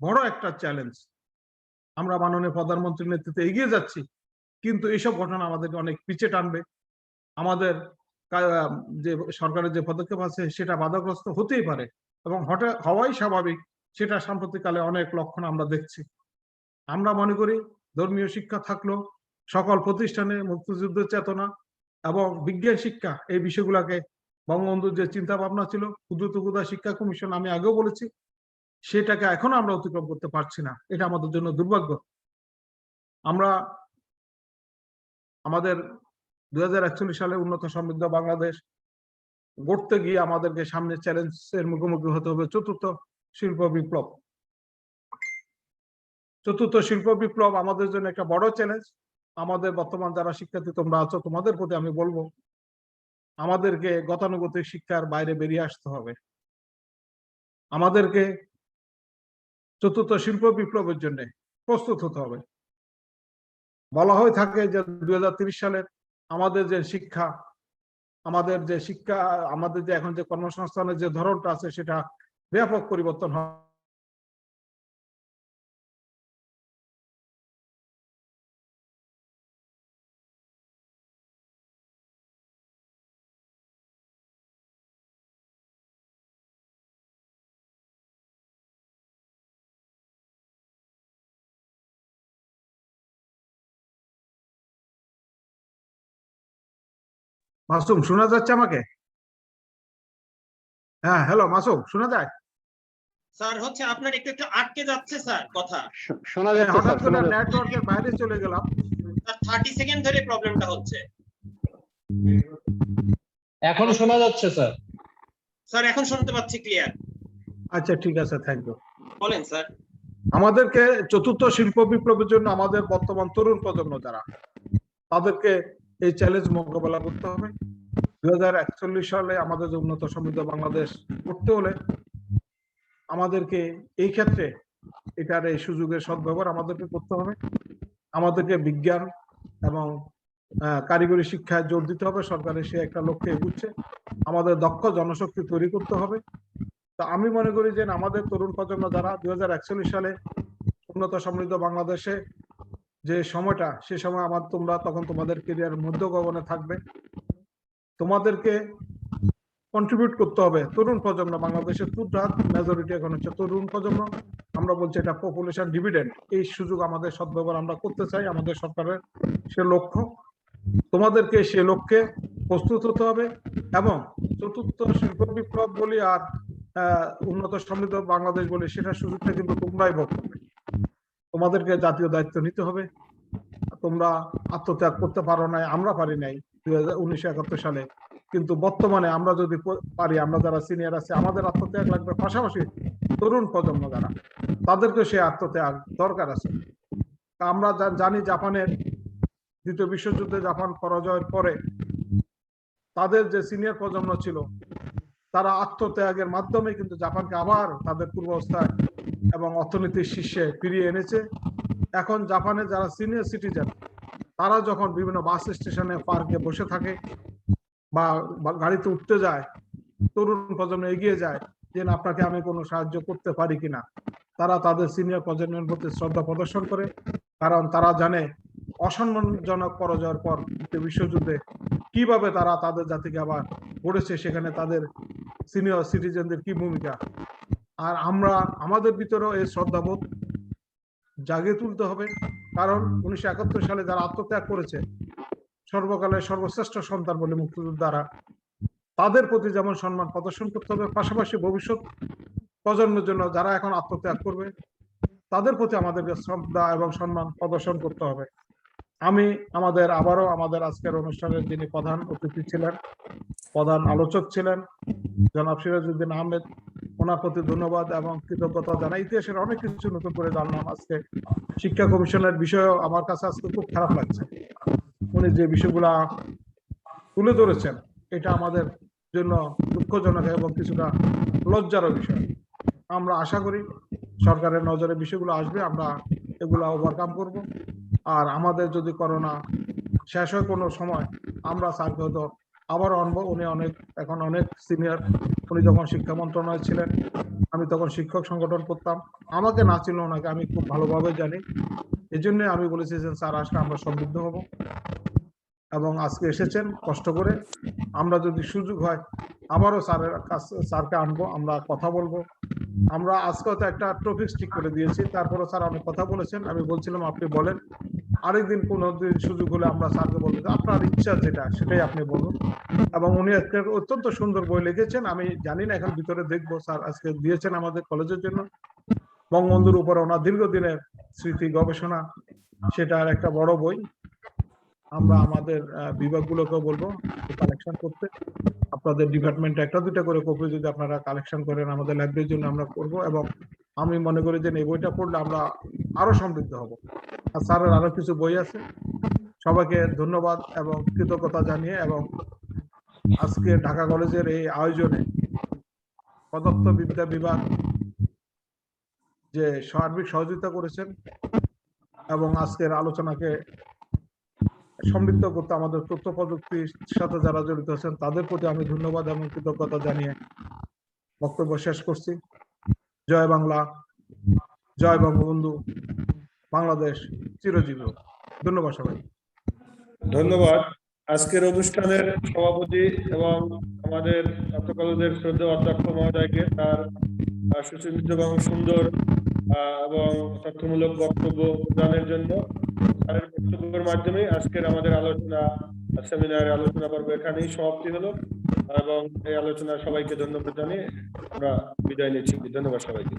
বড় একটা চ্যালেঞ্জ, আমরা মাননীয় প্রধানমন্ত্রীর নেতৃত্বে এগিয়ে যাচ্ছি, কিন্তু এইসব ঘটনা আমাদেরকে অনেক পিছিয়ে টানবে। আমাদের যে সরকারের যে পদক্ষেপ আছে সেটা বাধাগ্রস্ত হতেই পারে এবং হওয়াই স্বাভাবিক। সেটা সাম্প্রতিককালে অনেক লক্ষণ আমরা দেখছি। আমরা মনে করি ধর্মীয় শিক্ষা থাকলো, সকল প্রতিষ্ঠানে মুক্তিযুদ্ধের চেতনা এবং বিজ্ঞান শিক্ষা, এই বিষয়গুলোকে বঙ্গবন্ধুর যে চিন্তা ভাবনা ছিল, ক্ষুদ্র শিক্ষা কমিশন আমি আগেও বলেছি, সেটাকে এখনো আমরা অতিক্রম করতে পারছি না। এটা আমাদের জন্য দুর্ভাগ্য। আমরা আমাদের 2041 সালে উন্নত সমৃদ্ধ বাংলাদেশ গড়তে গিয়ে আমাদেরকে সামনে চ্যালেঞ্জের মুখোমুখি হতে হবে চতুর্থ শিল্প বিপ্লব। চতুর্থ শিল্প বিপ্লব আমাদের জন্য একটা বড় চ্যালেঞ্জ। আমাদের বর্তমান যারা শিক্ষার্থী তোমরা আছো, তোমাদের প্রতি আমি বলবো, আমাদেরকে গতানুগতিক শিক্ষার বাইরে বেরিয়ে আসতে হবে। আমাদেরকে চতুর্থ শিল্প বিপ্লবের জন্য প্রস্তুত হতে হবে। বলা হয়ে থাকে যে 2030 সালের আমাদের যে শিক্ষা, আমাদের যে এখন যে কর্মসংস্থানের যে ধরনটা আছে সেটা ব্যাপক পরিবর্তন হয়। মাসুম শোনা যাচ্ছে আমাকে? হ্যাঁ, হ্যালো মাসুম, শোনা যায়? স্যার হচ্ছে আপনার একটু একটু আটকে যাচ্ছে স্যার কথা। শোনা যাচ্ছে হঠাৎ স্যার, করে শোনা যাচ্ছে। নেটওয়ার্কের বাইরে চলে গেলাম। স্যার 30 সেকেন্ড ধরে প্রবলেমটা হচ্ছে। এখন শোনা যাচ্ছে স্যার। স্যার এখন শুনতে পাচ্ছি ক্লিয়ার। আচ্ছা ঠিক আছে, থ্যাংক ইউ। বলেন স্যার। আমাদেরকে চতুর্থ শিল্প বিপ্লবের জন্য আমাদের বর্তমান তরুণ প্রজন্ম যারা, তাদেরকে এই চ্যালেঞ্জ মোকাবেলা করতে হবে। 2041 সালে আমাদের যে উন্নত সমৃদ্ধ বাংলাদেশ করতে হলে আমাদেরকে এই ক্ষেত্রে এটার এই সুযোগের সদ্ব্যবহার আমাদেরকে করতে হবে। আমাদেরকে বিজ্ঞান এবং কারিগরি শিক্ষায় জোর দিতে হবে। সরকারের সে একটা লক্ষ্যে এগুচ্ছে। আমাদের দক্ষ জনশক্তি তৈরি করতে হবে। তো আমি মনে করি যে আমাদের তরুণ প্রজন্ম যারা 2041 সালে উন্নত সমৃদ্ধ বাংলাদেশে যে সময়টা, সে সময় তোমরা তখন তোমাদের কেরিয়ার মধ্য গগনে থাকবে। তোমাদেরকে কন্ট্রিবিউট করতে হবে। তরুণ প্রজন্ম বাংলাদেশের ক্ষুদ্রাত মেজরিটি এখন হচ্ছে তরুণ প্রজন্ম। আমরা বলছি এটা পপুলেশন ডিভিডেন্ড। এই সুযোগ আমাদের সদ্ব্যবহার আমরা করতে চাই। আমাদের সরকারের সে লক্ষ্য। তোমাদেরকে সে লক্ষ্যে প্রস্তুত হতে হবে এবং চতুর্থ শিল্প বিপ্লব বলি আর উন্নত সমৃদ্ধ বাংলাদেশ বলি, সেটা সুযোগটা কিন্তু তোমরাই ভোগ করবে। তোমাদেরকে জাতীয় দায়িত্ব নিতে হবে। তোমরা আত্মত্যাগ করতে পারো নাই, আমরা পারি নাই 1971 সালে, কিন্তু বর্তমানে আমরা যদি পারি, আমরা যারা সিনিয়র আছে, আমাদের আত্মত্যাগ লাগবে। পাশাপাশি তরুণ প্রজন্ম যারা, তাদেরকে সে আত্মত্যাগ দরকার আছে। আমরা জানি জাপানের দ্বিতীয় বিশ্বযুদ্ধে জাপান পরাজয়ের পরে তাদের যে সিনিয়র প্রজন্ম ছিল, তারা আত্মত্যাগের মাধ্যমে কিন্তু জাপানকে আবার তাদের পূর্বাবস্থায় এবং অর্থনীতির শীর্ষে ফিরিয়ে এনেছে। এখন জাপানে যারা সিনিয়র সিটিজেন, তারা যখন বিভিন্ন বাস স্টেশনে, পার্কে বসে থাকে বা গাড়িতে উঠতে যায়, তরুণ প্রজন্ম এগিয়ে যায় যে আপনাকে আমি কোনো সাহায্য করতে পারি কিনা। তারা তাদের সিনিয়র প্রজন্মের প্রতি শ্রদ্ধা প্রদর্শন করে, কারণ তারা জানে অসম্মানজনক পরাজয়ের পর বিশ্বযুদ্ধে কিভাবে তারা তাদের জাতিকে আবার গড়েছে, সেখানে তাদের সিনিয়র সিটিজেনদের কি ভূমিকা। আর আমরা আমাদের ভিতরেও এই শ্রদ্ধাবোধ জাগিয়ে তুলতে হবে। কারণ 1971 সালে যারা আত্মত্যাগ করেছে, সর্বকালের সর্বশ্রেষ্ঠ সন্তান বলে মুক্তিযোদ্ধারা, তাদের প্রতি যেমন সম্মান প্রদর্শন করতে হবে, পাশাপাশি ভবিষ্যৎ প্রজন্মের জন্য যারা এখন আত্মত্যাগ করবে, তাদের প্রতি আমাদেরকে শ্রদ্ধা এবং সম্মান প্রদর্শন করতে হবে। আমি আবারও আমাদের আজকের অনুষ্ঠানের যিনি প্রধান অতিথি ছিলেন, প্রধান আলোচক ছিলেন জনাব সিরাজউদ্দিন আহমেদ, ওনার প্রতি ধন্যবাদ এবং কৃতজ্ঞতা জানাই। ইতিহাসের অনেক কিছু নতুন করে জানলাম আজকে। শিক্ষা কমিশনের বিষয়েও আমার কাছে আজকে খুব খারাপ লাগছে। উনি যে বিষয়গুলা তুলে ধরেছেন, এটা আমাদের জন্য দুঃখজনক এবং কিছুটা লজ্জারও বিষয়। আমরা আশা করি সরকারের নজরে বিষয়গুলো আসবে, আমরা এগুলা ওভারকাম করব। আর আমাদের যদি করোনা শেষ হয় কোনো সময়, আমরা স্যারকে হয়তো আবার আনবো। উনি এখন অনেক সিনিয়র। উনি যখন শিক্ষা মন্ত্রণালয়ে ছিলেন, আমি তখন শিক্ষক সংগঠন করতাম। আমাকে না ছিল ওনাকে আমি খুব ভালোভাবে জানি। এই জন্য আমি বলেছি যে স্যার আসলে আমরা সমৃদ্ধ হব, এবং আজকে এসেছেন কষ্ট করে। আমরা যদি সুযোগ হয় আবারও স্যারের কাছে স্যারকে আনবো, আমরা কথা বলবো। আমরা আজকে তো একটা টপিক ঠিক করে দিয়েছি, তারপরে স্যার অনেক কথা বলেছেন, আমি বলছিলাম আপনি বলেন, আরেকদিন কোনো দিন সুযোগ হলে আমরা স্যারকে বলবো যে আপনার ইচ্ছা যেটা সেটাই আপনি বলুন। এবং উনি আজকে অত্যন্ত সুন্দর বই লিখেছেন, আমি জানি না এখন ভিতরে দেখবো। স্যার আজকে দিয়েছেন আমাদের কলেজের জন্য বঙ্গবন্ধুর উপরে ওনার দীর্ঘদিনের স্মৃতি গবেষণা, সেটার একটা বড় বই। আমরা আমাদের বিভাগগুলোকেও বলবো কালেকশন করতে। আপনাদের ডিপার্টমেন্টে একটা দুটা করে কপি যদি আপনারা কালেকশন করেন আমাদের লাইব্রেরির জন্য আমরা করব, এবং আমি মনে করি যে এই বইটা পড়লে আমরা আরো সমৃদ্ধ হব। আর স্যারের আরো কিছু বই আছে। সবাইকে ধন্যবাদ এবং কৃতজ্ঞতা জানিয়ে, এবং আজকে ঢাকা কলেজের এই আয়োজনে পদার্থবিদ্যা বিভাগ যে সার্বিক সহযোগিতা করেছেন এবং আজকের আলোচনাকে সমৃদ্ধ করতে আমাদের তথ্য প্রযুক্তির সাথে যারা জড়িত আছেন তাদের প্রতি আমি ধন্যবাদ এবং কৃতজ্ঞতা জানিয়ে বক্তব্য শেষ করছি। জয় বাংলা, জয় বঙ্গবন্ধু, বাংলাদেশ চিরজীবী হোক। ধন্যবাদ সবাই। ধন্যবাদ। আজকের অনুষ্ঠানের সভাপতি এবং আমাদের কলেজের শ্রদ্ধেয় অধ্যক্ষ মহোদয়কে তার সুচিন্তিত এবং সুন্দর এবং তথ্যমূলক বক্তব্য প্রদানের জন্য। তার বক্তব্যের মাধ্যমে আজকের আমাদের আলোচনা সেমিনারের আলোচনা পর্ব এখানেই সমাপ্তি হলো, এবং এই আলোচনা সবাইকে ধন্যবাদ জানিয়ে আমরা বিদায় নিচ্ছি। ধন্যবাদ সবাইকে।